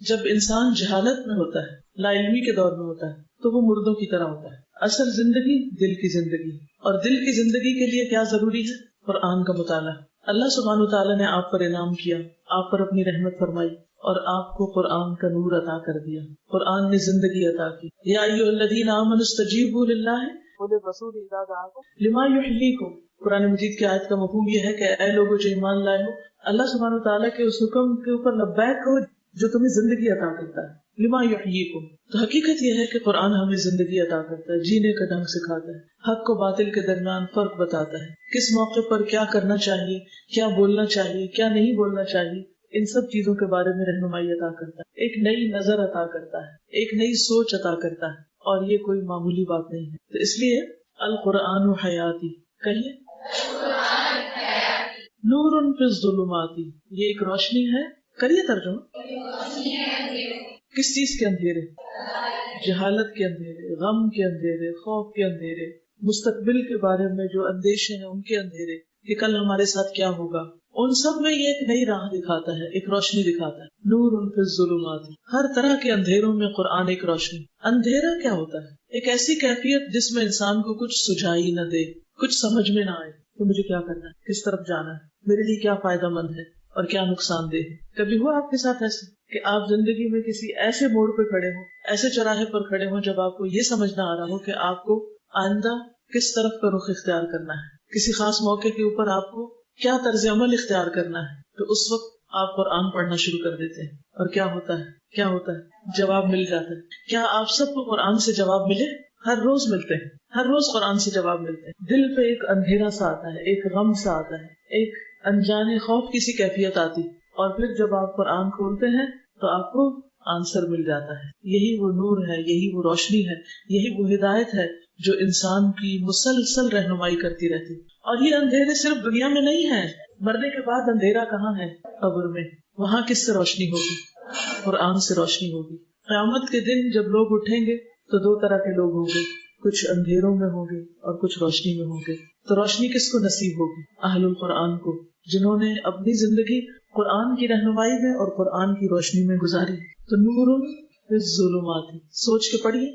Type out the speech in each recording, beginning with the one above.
جب انسان جہالت میں ہوتا ہے، لا علمی کے دور میں ہوتا ہے، تو وہ مردوں کی طرح ہوتا ہے. اصل زندگی دل کی زندگی، اور دل کی زندگی کے لیے کیا ضروری ہے؟ قرآن کا مطالعہ. اللہ سبحانہ وتعالیٰ نے آپ پر انعام کیا، آپ پر اپنی رحمت فرمائی اور آپ کو قرآن کا نور عطا کر دیا. قرآن نے زندگی عطا کی. یا ایھا الذین آمنوا استجیبوا للہ وللرسول اذا دعاکم لما یحییکم. قرآن مجید کی آیت کا مفہوم یہ ہے کہ اے لوگوں جو ایمان لائے ہو، اللہ سبحانہ وتعالیٰ کے اس حکم کے اوپر لبیک کہو جو تمہیں زندگی عطا کرتا ہے. لما یحییکم. تو حقیقت یہ ہے کہ قرآن ہمیں زندگی عطا کرتا ہے، جینے کا ڈھنگ سکھاتا ہے، حق و باطل کے درمیان فرق بتاتا ہے، کس موقع پر کیا کرنا چاہیے، کیا بولنا چاہیے، کیا نہیں بولنا چاہیے. ان سب چیزوں کے بارے میں رہنمائی عطا کرتا ہے، ایک نئی نظر عطا کرتا ہے، ایک نئی سوچ عطا کرتا ہے. اور یہ کوئی معمولی بات نہیں ہے. تو اس لیے القرآن حیاتی، کہیے نور فی الظلمات، یہ ایک روشنی ہے. کریے ترجمہ. کس چیز کے اندھیرے؟ جہالت کے اندھیرے، غم کے اندھیرے، خوف کے اندھیرے، مستقبل کے بارے میں جو اندیشے ہیں ان کے اندھیرے کہ کل ہمارے ساتھ کیا ہوگا. ان سب میں یہ ایک نئی راہ دکھاتا ہے، ایک روشنی دکھاتا ہے. نور فی الظلمات، ہر طرح کے اندھیروں میں قرآن ایک روشنی. اندھیرا کیا ہوتا ہے؟ ایک ایسی کیفیت جس میں انسان کو کچھ سجائی نہ دے، کچھ سمجھ میں نہ آئے کہ مجھے کیا کرنا ہے، کس طرف جانا ہے، میرے لیے کیا فائدہ مند ہے اور کیا نقصان دہ ہے. کبھی ہوا آپ کے ساتھ ایسے کہ آپ زندگی میں کسی ایسے موڑ پہ کھڑے ہوں، ایسے چوراہے پر کھڑے ہوں جب آپ کو یہ سمجھ نہ آ رہا ہو کہ آپ کو آئندہ کس طرف کا رخ اختیار کرنا ہے، کسی خاص موقع کے اوپر آپ کو کیا طرز عمل اختیار کرنا ہے. تو اس وقت آپ قرآن پڑھنا شروع کر دیتے ہیں اور کیا ہوتا ہے جواب مل جاتا ہے. کیا آپ سب کو قرآن سے جواب ملے؟ ہر روز ملتے ہیں، ہر روز قرآن سے جواب ملتے ہیں. دل پہ ایک اندھیرا سا آتا ہے، ایک غم سا آتا ہے، ایک انجانے خوف کی سی کیفیت آتی، اور پھر جب آپ قرآن کھولتے ہیں تو آپ کو آنسر مل جاتا ہے. یہی وہ نور ہے، یہی وہ روشنی ہے، یہی وہ ہدایت ہے جو انسان کی مسلسل رہنمائی کرتی رہتی. اور یہ اندھیرے صرف دنیا میں نہیں ہے، مرنے کے بعد اندھیرا کہاں ہے؟ قبر میں. وہاں کس سے روشنی ہوگی؟ قرآن سے روشنی ہوگی. قیامت کے دن جب لوگ اٹھیں گے تو دو طرح کے لوگ ہوں گے، کچھ اندھیروں میں ہوں گے اور کچھ روشنی میں ہوں گے. تو روشنی کس کو نصیب ہوگی؟ اہل القرآن کو، جنہوں نے اپنی زندگی قرآن کی رہنمائی میں اور قرآن کی روشنی میں گزاری. تو نور فی الظلمات، سوچ کے پڑھیے.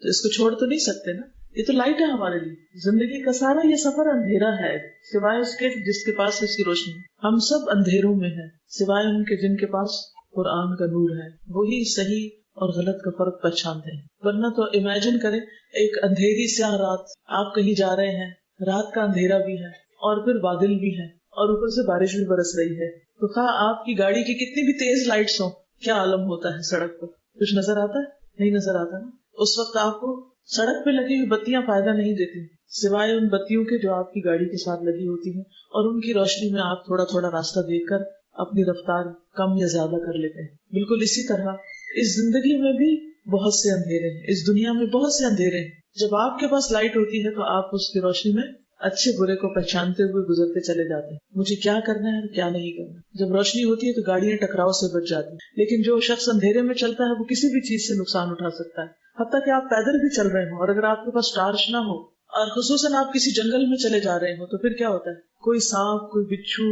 تو اس کو چھوڑ تو نہیں سکتے نا، یہ تو لائٹ ہے ہمارے لیے. زندگی کا سارا یہ سفر اندھیرا ہے سوائے اس کے جس کے پاس اس کی روشنی. ہم سب اندھیروں میں ہیں سوائے ان کے جن کے پاس قرآن کا نور ہے. وہی صحیح اور غلط کا فرق پہچانتے ہیں. ورنہ تو امیجن کریں ایک اندھیری سیاہ رات، آپ کہیں جا رہے ہیں، رات کا اندھیرا بھی ہے اور پھر بادل بھی ہے اور اوپر سے بارش بھی برس رہی ہے. تو خواہ آپ کی گاڑی کی کتنی بھی تیز لائٹس ہوں، کیا عالم ہوتا ہے سڑک پر؟ کچھ نظر آتا ہے؟ نہیں نظر آتا نا. اس وقت آپ کو سڑک پہ لگی ہوئی بتیاں فائدہ نہیں دیتی سوائے ان بتیوں کے جو آپ کی گاڑی کے ساتھ لگی ہوتی ہیں، اور ان کی روشنی میں آپ تھوڑا تھوڑا راستہ دیکھ کر اپنی رفتار کم یا زیادہ کر لیتے ہیں. بالکل اسی طرح اس زندگی میں بھی بہت سے اندھیرے ہیں، اس دنیا میں بہت سے اندھیرے ہیں. جب آپ کے پاس لائٹ ہوتی ہے تو آپ اس کی روشنی میں اچھے برے کو پہچانتے ہوئے گزرتے چلے جاتے ہیں. مجھے کیا کرنا ہے اور کیا نہیں کرنا. جب روشنی ہوتی ہے تو گاڑیاں ٹکراؤ سے بچ جاتی ہیں، لیکن جو شخص اندھیرے میں چلتا ہے وہ کسی بھی چیز سے نقصان اٹھا سکتا ہے. حتیٰ کہ آپ پیدل بھی چل رہے ہوں اور اگر آپ کے پاس ٹارچ نہ ہو اور خصوصاً آپ کسی جنگل میں چلے جا رہے ہوں تو پھر کیا ہوتا ہے؟ کوئی سانپ، کوئی بچھو،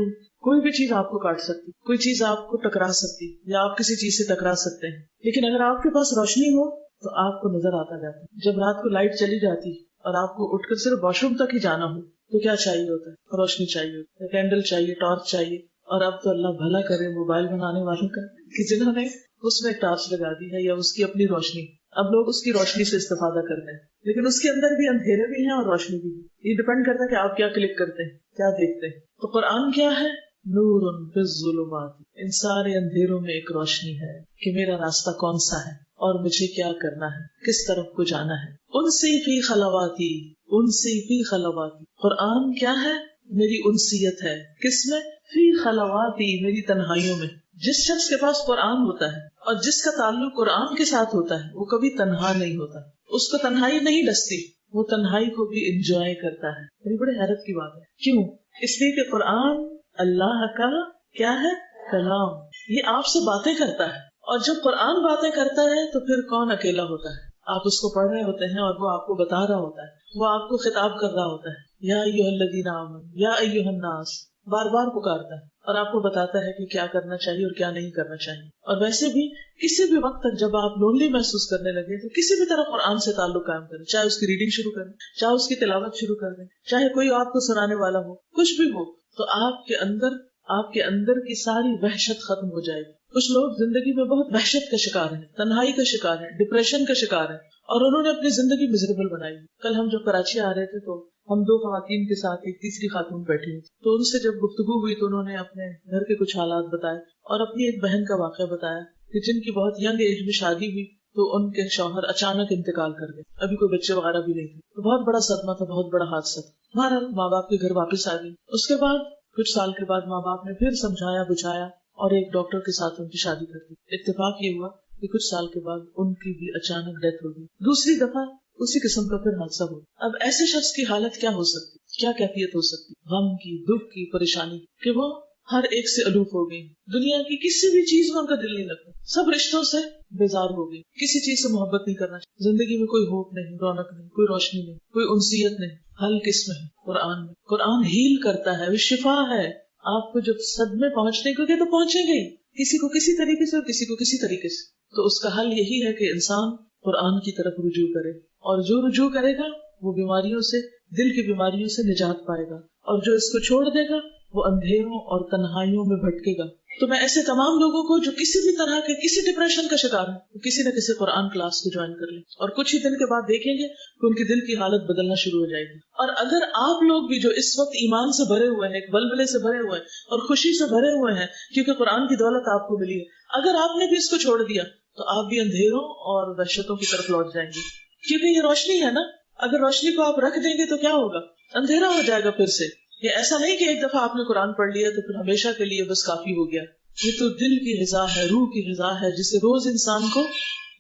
کوئی بھی چیز آپ کو کاٹ سکتی، کوئی چیز آپ کو ٹکرا سکتی یا آپ کسی چیز سے ٹکرا سکتے ہیں. لیکن اگر آپ کے پاس روشنی ہو تو آپ کو نظر آتا جاتا ہے. جب رات کو لائٹ چلی جاتی اور آپ کو اٹھ کر صرف واش روم تک ہی جانا ہو تو کیا چاہیے ہوتا ہے؟ روشنی چاہیے ہوتا ہے، کینڈل چاہیے، ٹارچ چاہیے. اور اب تو اللہ بھلا کرے موبائل بنانے والوں کا کہ جنہوں نے اس میں ٹارچ لگا دی ہے یا اس کی اپنی روشنی، اب لوگ اس کی روشنی سے استفادہ کرتے ہیں. لیکن اس کے اندر بھی اندھیرے بھی ہیں اور روشنی بھی ہے. یہ ڈپینڈ کرتا ہے کہ آپ کیا کلک کرتے ہیں، کیا دیکھتے ہیں. تو قرآن کیا ہے؟ نور فی الظلمات، ان سارے اندھیروں میں ایک روشنی ہے کہ میرا راستہ کون سا ہے اور مجھے کیا کرنا ہے، کس طرف کو جانا ہے. انسی فی خلواتی، انسی فی خلواتی. قرآن کیا ہے؟ میری انسیت ہے. کس میں؟ فی خلواتی، میری تنہائیوں میں. جس شخص کے پاس قرآن ہوتا ہے اور جس کا تعلق قرآن کے ساتھ ہوتا ہے وہ کبھی تنہا نہیں ہوتا، اس کو تنہائی نہیں ڈستی، وہ تنہائی کو بھی انجوائے کرتا ہے. یہ بڑے حیرت کی بات ہے. کیوں؟ اس لیے کہ قرآن اللہ کا کیا ہے؟ کلام. یہ آپ سے باتیں کرتا ہے، اور جب قرآن باتیں کرتا ہے تو پھر کون اکیلا ہوتا ہے؟ آپ اس کو پڑھ رہے ہوتے ہیں اور وہ آپ کو بتا رہا ہوتا ہے، وہ آپ کو خطاب کر رہا ہوتا ہے. یا ایھا الذین آمنوا، یا ایھا الناس، بار بار پکارتا ہے. اور آپ کو بتاتا ہے کہ کیا کرنا چاہیے اور کیا نہیں کرنا چاہیے. اور ویسے بھی کسی بھی وقت تک جب آپ لونلی محسوس کرنے لگے تو کسی بھی طرح قرآن سے تعلق قائم کریں, چاہے اس کی ریڈنگ شروع کریں, چاہے اس کی تلاوت شروع کر دیں, چاہے کوئی آپ کو سنانے والا ہو, کچھ بھی ہو, تو آپ کے اندر کی ساری وحشت ختم ہو جائے گی. کچھ لوگ زندگی میں بہت وحشت کا شکار ہیں, تنہائی کا شکار ہیں, ڈپریشن کا شکار ہیں, اور انہوں نے اپنی زندگی مزریبل بنائی. کل ہم جب کراچی آ رہے تھے تو ہم 2 خواتین کے ساتھ ایک تیسری خاتون بیٹھی ہوئی, تو ان سے جب گفتگو ہوئی تو انہوں نے اپنے گھر کے کچھ حالات بتائے اور اپنی ایک بہن کا واقعہ بتایا کہ جن کی بہت ینگ ایج میں شادی ہوئی تو ان کے شوہر اچانک انتقال کر گئے, ابھی کوئی بچے وغیرہ بھی نہیں تھے. تو بہت بڑا صدمہ تھا, بہت بڑا حادثہ تھا. بہرحال ماں باپ کے گھر واپس آ گئی. اس کے بعد کچھ سال کے بعد ماں باپ نے پھر سمجھایا بجھایا اور ایک ڈاکٹر کے ساتھ ان کی شادی کر دی. اتفاق یہ ہوا کہ کچھ سال کے بعد ان کی بھی اچانک ڈیتھ ہو گئی. دوسری دفعہ اسی قسم کا پھر حادثہ ہوا. اب ایسے شخص کی حالت کیا ہو سکتی, کیا کیفیت ہو سکتی, غم کی, دکھ کی, پریشانی کی, کہ وہ ہر ایک سے الوف ہو گئی. دنیا کی کسی بھی چیز میں ان کا دل نہیں لگتا, سب رشتوں سے بیزار ہو گئی, کسی چیز سے محبت نہیں کرنا. زندگی میں کوئی ہوپ نہیں, رونق نہیں, کوئی روشنی نہیں, کوئی انسیت نہیں. حل کس میں ہے؟ قرآن میں. قرآن ہیل کرتا ہے, وہ شفا ہے. آپ کو جب صدمے پہنچنے کو تو پہنچیں گے, کسی کو کسی طریقے سے اور کسی کو کسی طریقے سے. تو اس کا حل یہی ہے کہ انسان قرآن کی طرف رجوع کرے, اور جو رجوع کرے گا وہ بیماریوں سے, دل کی بیماریوں سے نجات پائے گا, اور جو اس کو چھوڑ دے گا وہ اندھیروں اور تنہائیوں میں بھٹکے گا. تو میں ایسے تمام لوگوں کو جو کسی بھی طرح کے کسی ڈپریشن کا شکار ہے, کسی نہ کسی قرآن کلاس کو جوائن کر لیں, اور کچھ ہی دن کے بعد دیکھیں گے کہ ان کی دل کی حالت بدلنا شروع ہو جائے گی. اور اگر آپ لوگ بھی جو اس وقت ایمان سے بھرے ہوئے ہیں, ایک بلبلے سے بھرے ہوئے ہیں اور خوشی سے بھرے ہوئے ہیں کیونکہ قرآن کی دولت آپ کو ملی ہے, اگر آپ نے بھی اس کو چھوڑ دیا تو آپ بھی اندھیروں اور وحشتوں کی طرف لوٹ جائیں گے. کیونکہ یہ روشنی ہے نا, اگر روشنی کو آپ رکھ دیں گے تو کیا ہوگا, اندھیرا ہو جائے گا پھر سے. یہ ایسا نہیں کہ ایک دفعہ آپ نے قرآن پڑھ لیا تو پھر ہمیشہ کے لیے بس کافی ہو گیا. یہ تو دل کی غذا ہے, روح کی غذا ہے, جسے روز انسان کو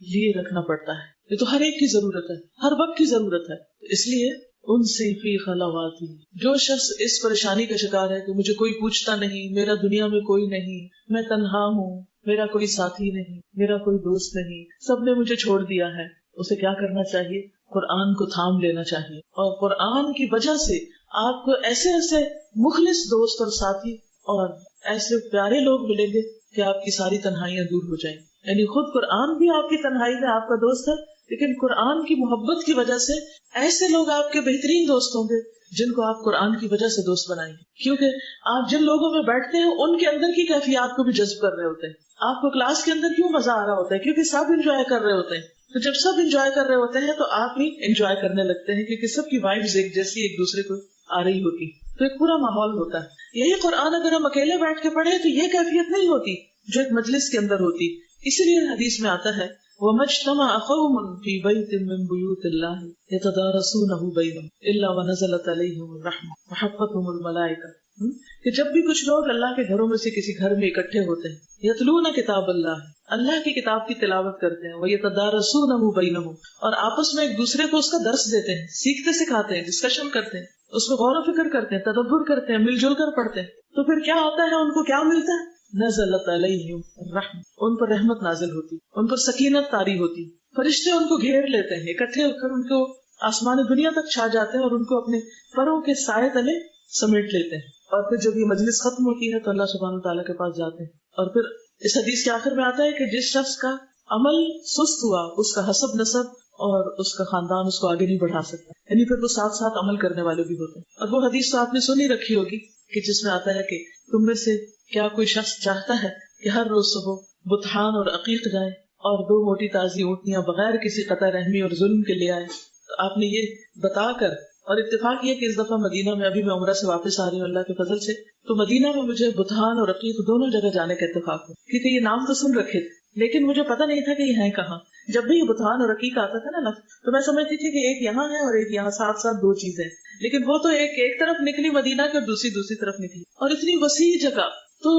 لیے رکھنا پڑتا ہے. یہ تو ہر ایک کی ضرورت ہے, ہر وقت کی ضرورت ہے. اس لیے ان سے فی خلواتی, جو شخص اس پریشانی کا شکار ہے کہ مجھے کوئی پوچھتا نہیں, میرا دنیا میں کوئی نہیں, میں تنہا ہوں, میرا کوئی ساتھی نہیں, میرا کوئی دوست نہیں, سب نے مجھے چھوڑ دیا ہے, اسے کیا کرنا چاہیے؟ قرآن کو تھام لینا چاہیے. اور قرآن کی وجہ سے آپ کو ایسے ایسے مخلص دوست اور ساتھی اور ایسے پیارے لوگ ملیں گے کہ آپ کی ساری تنہائیاں دور ہو جائیں. یعنی خود قرآن بھی آپ کی تنہائی میں آپ کا دوست ہے, لیکن قرآن کی محبت کی وجہ سے ایسے لوگ آپ کے بہترین دوست ہوں گے جن کو آپ قرآن کی وجہ سے دوست بنائیں گے. کیونکہ آپ جن لوگوں میں بیٹھتے ہیں ان کے اندر کی کیفیات کو بھی جذب کر رہے ہوتے ہیں. آپ کو کلاس کے اندر کیوں مزہ آ رہا ہوتا ہے؟ کیونکہ سب انجوائے کر رہے ہوتے ہیں. تو جب سب انجوائے کر رہے ہوتے ہیں تو آپ بھی انجوائے کرنے لگتے ہیں, کیونکہ سب کی وائبز ایک جیسی ایک دوسرے کو آ رہی ہوتی, تو ایک پورا ماحول ہوتا ہے. یہی قرآن اگر ہم اکیلے بیٹھ کے پڑھیں تو یہ کیفیت نہیں ہوتی جو ایک مجلس کے اندر ہوتی. اسی لیے حدیث میں آتا ہے وَمَجْتَمَعَ قَوْمٌ فِي بَيْتٍ مِّن بُيُوتِ اللَّهِ يَتَدَارَسُونَهُ بَيْنَهُمْ إِلَّا وَنَزَلَتْ عَلَيْهِمُ الرَّحْمَةُ وَحَفَّتْهُمُ الْمَلَائِكَةُ. کہ جب بھی کچھ لوگ اللہ کے گھروں میں سے کسی گھر میں اکٹھے ہوتے ہیں, یتلون کتاب اللہ, اللہ کی کتاب کی تلاوت کرتے ہیں, وَيَتَدَارَسُونَهُ بَيْنَهُمْ, اور آپس میں ایک دوسرے کو اس کا درس دیتے ہیں, سیکھتے سکھاتے ہیں, ڈسکشن کرتے ہیں, اس میں غور و فکر کرتے ہیں, تدبر کرتے ہیں, مل جل کر پڑھتے ہیں. تو پھر کیا ہوتا ہے, ان کو کیا ملتا ہے؟ نزلت علیہم الرحمہ, ان پر رحمت نازل ہوتی, ان پر سکینت طاری ہوتی, فرشتے ان کو گھیر لیتے ہیں, اکٹھے ہو کر ان کو آسمان دنیا تک چھا جاتے ہیں اور ان کو اپنے پروں کے سائے تلے سمیٹ لیتے ہیں. اور پھر جب یہ مجلس ختم ہوتی ہے تو اللہ سبحانہ تعالیٰ کے پاس جاتے ہیں. اور پھر اس حدیث کے آخر میں آتا ہے کہ جس شخص کا عمل سست ہوا اس کا حسب نسب اور اس کا خاندان اس کو آگے نہیں بڑھا سکتا, یعنی پھر وہ ساتھ ساتھ عمل کرنے والے بھی ہوتے ہیں. اور وہ حدیث تو آپ نے سنی رکھی ہوگی کہ جس میں آتا ہے کہ تم میں سے کیا کوئی شخص چاہتا ہے کہ ہر روز صبح بطحان اور عقیق جائے اور 2 موٹی تازی اونٹیاں بغیر کسی قطع رحمی اور ظلم کے لے آئے. تو آپ نے یہ بتا کر, اور اتفاق یہ کہ اس دفعہ مدینہ میں ابھی میں عمرہ سے واپس آ رہی ہوں اللہ کے فضل سے, تو مدینہ میں مجھے بطحان اور عقیق دونوں جگہ جانے کا اتفاق ہو, کیونکہ یہ نام تو سن رکھے تھے لیکن مجھے پتا نہیں تھا کہ یہ ہیں کہاں. جب بھی یہ بطحان اور عقیق آتا تھا نا لفظ, تو میں سمجھتی تھی کہ ایک یہاں ہے اور ایک یہاں, ساتھ ساتھ 2 چیزیں, لیکن وہ تو ایک طرف نکلی مدینہ کی اور دوسری طرف نکلی, اور اتنی وسیع جگہ. تو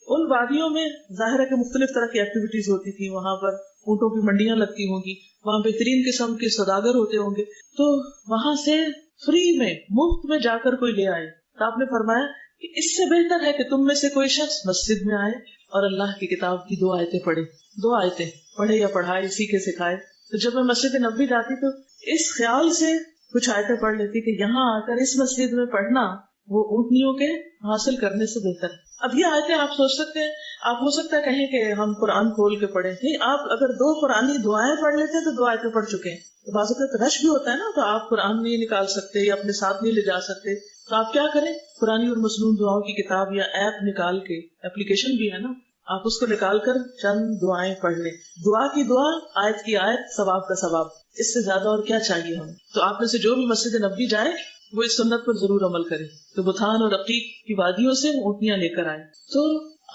ان وادیوں میں ظاہر ہے کہ مختلف طرح کی ایکٹیویٹیز ہوتی تھی, وہاں پر اونٹوں کی منڈیاں لگتی ہوں گی, وہاں بہترین قسم کے سوداگر ہوتے ہوں گے, تو وہاں سے فری میں مفت میں جا کر کوئی لے آئے. تو آپ نے فرمایا کہ اس سے بہتر ہے کہ تم میں سے کوئی شخص مسجد میں آئے اور اللہ کی کتاب کی 2 آیتیں پڑھے, 2 آیتیں پڑھے یا پڑھائے, سیکھے سکھائے. تو جب میں مسجد نبوی جاتی تو اس خیال سے کچھ آیتیں پڑھ لیتی کہ یہاں آ کر اس مسجد میں پڑھنا وہ اونٹنیوں کے حاصل کرنے سے بہتر ہے. اب یہ آیتیں آپ سوچ سکتے ہیں، آپ ہو سکتا ہے کہیں کہ ہم قرآن کھول کے پڑھیں، نہیں، آپ اگر 2 قرآنی دعائیں پڑھ لیتے ہیں تو 2 آیتیں پڑھ چکے ہیں. تو بعض اوقات رش بھی ہوتا ہے نا، تو آپ قرآن نہیں نکال سکتے یا اپنے ساتھ نہیں لے جا سکتے، تو آپ کیا کریں، قرآنی اور مسنون دعاؤں کی کتاب یا ایپ نکال کے، اپلیکیشن بھی ہے نا، آپ اس کو نکال کر چند دعائیں پڑھ لیں. دعا کی دعا، آیت کی آیت، ثواب کا ثواب، اس سے زیادہ اور کیا چاہیے ہمیں. تو آپ میں سے جو بھی مسجد نبوی جائے وہ اس سنت پر ضرور عمل کرے. تو بتھان اور عقیق کی وادیوں سے اونٹنیاں لے کر آئے. تو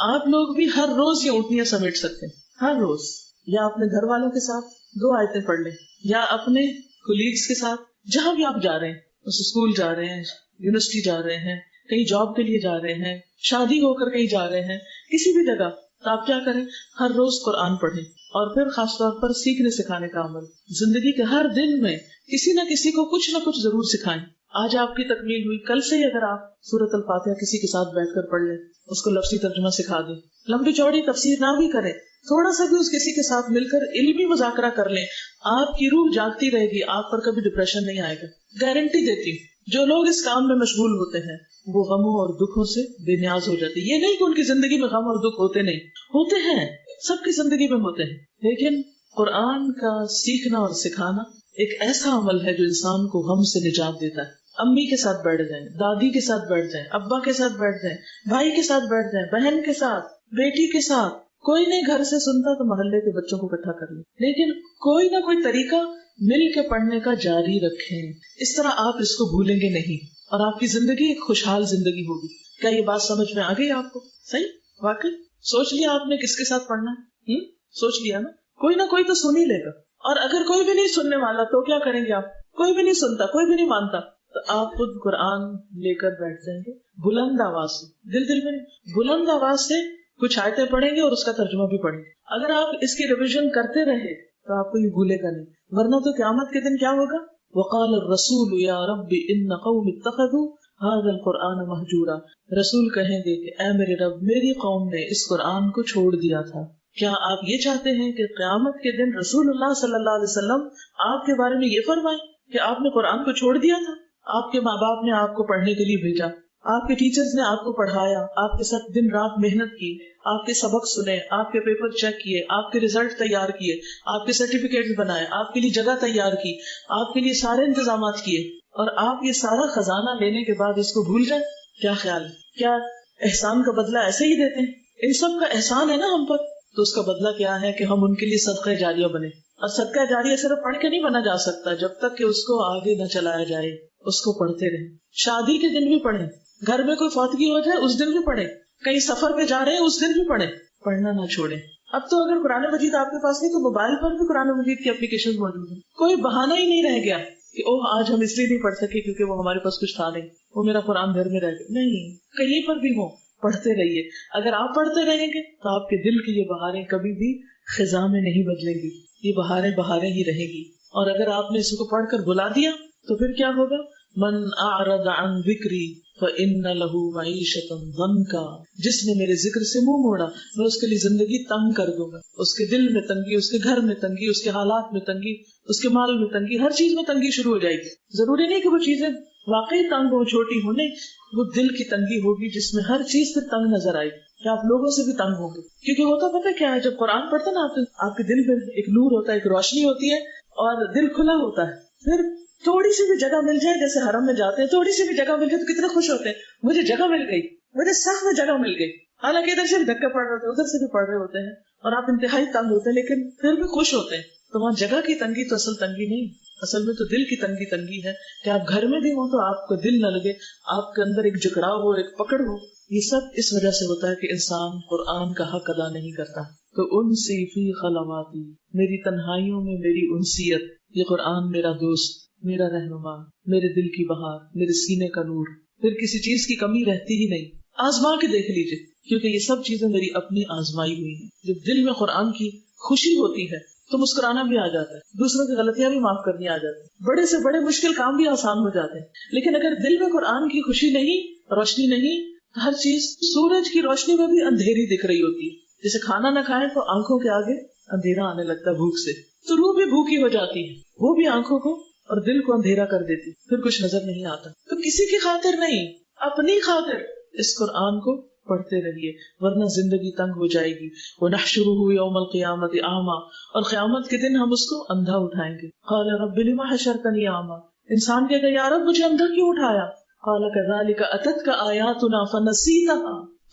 آپ لوگ بھی ہر روز یہ اونٹنیاں سمیٹ سکتے ہیں، ہر روز، یا اپنے گھر والوں کے ساتھ 2 آیتیں پڑھ لیں، یا اپنے کولیگز کے ساتھ، جہاں بھی آپ جا رہے ہیں، اس اسکول جا رہے ہیں، یونیورسٹی جا رہے ہیں، کہیں جاب کے لیے جا رہے ہیں، شادی ہو کر کہیں جا رہے ہیں، کسی بھی جگہ، تو آپ کیا کریں، ہر روز قرآن پڑھیں. اور پھر خاص طور پر سیکھنے سکھانے کا عمل، زندگی کے ہر دن میں کسی نہ کسی کو کچھ نہ کچھ ضرور سکھائیں. آج آپ کی تکمیل ہوئی، کل سے ہی اگر آپ سورۃ الفاتحہ کسی کے ساتھ بیٹھ کر پڑھ لیں، اس کو لفظی ترجمہ سکھا دیں، لمبی چوڑی تفسیر نہ بھی کریں، تھوڑا سا بھی اس کسی کے ساتھ مل کر علمی مذاکرہ کر لیں، آپ کی روح جاگتی رہے گی، آپ پر کبھی ڈپریشن نہیں آئے گا. گارنٹی دیتی ہوں. جو لوگ اس کام میں مشغول ہوتے ہیں وہ غموں اور دکھوں سے بے نیاز ہو جاتے. یہ نہیں کہ ان کی زندگی میں غم اور دکھ ہوتے نہیں، ہوتے ہیں، سب کی زندگی میں ہوتے ہیں، لیکن قرآن کا سیکھنا اور سکھانا ایک ایسا عمل ہے جو انسان کو غم سے نجات دیتا ہے. امی کے ساتھ بیٹھ جائیں، دادی کے ساتھ بیٹھ جائیں، ابا کے ساتھ بیٹھ جائیں، بھائی کے ساتھ بیٹھ جائیں، بہن کے ساتھ، بیٹی کے ساتھ. کوئی نہیں گھر سے سنتا تو محلے کے بچوں کو اکٹھا کر لیں، لیکن کوئی نہ کوئی طریقہ مل کے پڑھنے کا جاری رکھیں. اس طرح آپ اس کو بھولیں گے نہیں اور آپ کی زندگی ایک خوشحال زندگی ہوگی. کیا یہ بات سمجھ میں آ گئی آپ کو؟ صحیح، واقعی سوچ لیا آپ نے کس کے ساتھ پڑھنا ہے؟ سوچ لیا نا؟ کوئی نہ کوئی تو سن ہی لے گا. اور اگر کوئی بھی نہیں سننے والا تو کیا کریں گے آپ؟ کوئی بھی نہیں سنتا، کوئی بھی نہیں مانتا، تو آپ خود قرآن لے کر بیٹھ جائیں گے بلند آواز سے، دل میں بلند آواز سے کچھ آیتیں پڑھیں گے اور اس کا ترجمہ بھی پڑھیں گے. اگر آپ اس کی ریویژن کرتے رہے تو آپ کو یہ بھولے گا نہیں، ورنہ تو قیامت کے دن کیا ہوگا؟ وقال الرسول یا رب ان قوم اتخذوا هذا القرآن مہجورا. رسول کہیں گے کہ اے میرے رب، میری قوم نے اس قرآن کو چھوڑ دیا تھا. کیا آپ یہ چاہتے ہیں کہ قیامت کے دن رسول اللہ صلی اللہ علیہ وسلم آپ کے بارے میں یہ فرمائیں کہ آپ نے قرآن کو چھوڑ دیا تھا؟ آپ کے ماں باپ نے آپ کو پڑھنے کے لیے بھیجا، آپ کے ٹیچرز نے آپ کو پڑھایا، آپ کے ساتھ دن رات محنت کی، آپ کے سبق سنے، آپ کے پیپر چیک کیے، آپ کے ریزلٹ تیار کیے، آپ کے سرٹیفکیٹس بنائے، آپ کے لیے جگہ تیار کی، آپ کے لیے سارے انتظامات کیے، اور آپ یہ سارا خزانہ لینے کے بعد اس کو بھول جائیں؟ کیا خیال ہے؟ کیا احسان کا بدلہ ایسے ہی دیتے ہیں؟ ان سب کا احسان ہے نا ہم پر، تو اس کا بدلہ کیا ہے کہ ہم ان کے لیے صدقہ جاریہ بنے. اور صدقہ جاریہ صرف پڑھ کے نہیں بنا جا سکتا، جب تک کہ اس کو آگے نہ چلایا جائے، اس کو پڑھتے رہیں. شادی کے دن بھی پڑھیں، گھر میں کوئی فوتگی ہو جائے اس دن بھی پڑھیں، کہیں سفر پہ جا رہے ہیں اس دن بھی پڑھیں، پڑھنا نہ چھوڑیں. اب تو اگر قرآن مجید آپ کے پاس نہیں تو موبائل پر بھی قرآن مجید کی اپلیکیشن موجود ہیں. کوئی بہانہ ہی نہیں رہ گیا کہ اوہ آج ہم اس لیے نہیں پڑھ سکے کیونکہ وہ ہمارے پاس کچھ تھا نہیں، وہ میرا قرآن گھر میں رہ گیا. نہیں، کہیں پر بھی ہو، پڑھتے رہیے. اگر آپ پڑھتے رہیں گے تو آپ کے دل کی یہ بہاریں کبھی بھی خزاں میں نہیں بدلیں گی، یہ بہاریں بہاریں ہی رہیں گی. اور اگر آپ نے اس کو پڑھ کر بلا دیا تو پھر کیا ہوگا؟ من اعرض عن ذکری فإن له معیشۃ ضنکا. جس نے میرے ذکر سے منہ موڑا میں اس کے لیے زندگی تنگ کر دوں گا. اس کے دل میں تنگی، اس کے گھر میں تنگی، اس کے حالات میں تنگی، اس کے مال میں تنگی، ہر چیز میں تنگی شروع ہو جائے گی. ضروری نہیں کہ وہ چیزیں واقعی تنگ ہو، چھوٹی ہو، نہیں، وہ دل کی تنگی ہوگی جس میں ہر چیز پہ تنگ نظر آئے گی کہ آپ لوگوں سے بھی تنگ ہوں گے. کیونکہ ہوتا پتہ کیا ہے، جب قرآن پڑھتے نا آپ کے دل میں ایک نور ہوتا ہے، ایک روشنی ہوتی ہے اور دل کھلا ہوتا ہے. پھر تھوڑی سی بھی جگہ مل جائے، جیسے حرم میں جاتے ہیں، تھوڑی سی بھی جگہ مل جائے تو کتنے خوش ہوتے ہیں، مجھے جگہ مل گئی، مجھے سخت میں جگہ مل گئی. حالانکہ ادھر سے بھی دھکے پڑ رہے ہوتے ہیں، ادھر سے بھی پڑھ رہے ہوتے ہیں اور آپ انتہائی تنگ ہوتے ہیں، لیکن پھر بھی خوش ہوتے ہیں. تو وہاں جگہ کی تنگی تو اصل تنگی نہیں، اصل میں تو دل کی تنگی ہے کہ آپ گھر میں بھی ہوں تو آپ کو دل نہ لگے، آپ کے اندر ایک جکڑاؤ ہو، ایک پکڑ ہو. یہ سب اس وجہ سے ہوتا ہے کہ انسان قرآن کا حق ادا نہیں کرتا. تو انسی فی خلواتی، میری تنہائیوں میں میری انسیت، یہ قرآن میرا دوست، میرا رہنما، میرے دل کی بہار، میرے سینے کا نور. پھر کسی چیز کی کمی رہتی ہی نہیں. آزما کے دیکھ لیجیے، کیونکہ یہ سب چیزیں میری اپنی آزمائی ہوئی ہیں. جب دل میں قرآن کی خوشی ہوتی ہے تو مسکرانا بھی آ جاتا ہے، دوسروں کی غلطیاں بھی معاف کرنی آ جاتی ہیں، بڑے سے بڑے مشکل کام بھی آسان ہو جاتے ہیں. لیکن اگر دل میں قرآن کی خوشی نہیں، روشنی نہیں، تو ہر چیز سورج کی روشنی میں بھی اندھیری دکھ رہی ہوتی ہے. جیسے کھانا نہ کھائیں تو آنکھوں کے آگے اندھیرا آنے لگتا ہے بھوک سے، تو روح بھی بھوکی ہو جاتی ہے، وہ بھی آنکھوں کو اور دل کو اندھیرا کر دیتی، پھر کچھ نظر نہیں آتا. تو کسی کی خاطر نہیں، اپنی خاطر اس قرآن کو پڑھتے رہیے ورنہ زندگی تنگ ہو جائے گی. وَنَحْشُرُهُ يَوْمَ الْقِيَامَةِ أَعْمَى، اور قیامت کے دن ہم اس کو اندھا اٹھائیں گے. قَالَ رَبِّ لِمَ حَشَرْتَنِي أَعْمَى، انسان کہے گا یا رب مجھے اندھا کیوں اٹھایا؟ قَالَ كَذَلِكَ أَتَتْكَ آيَاتُنَا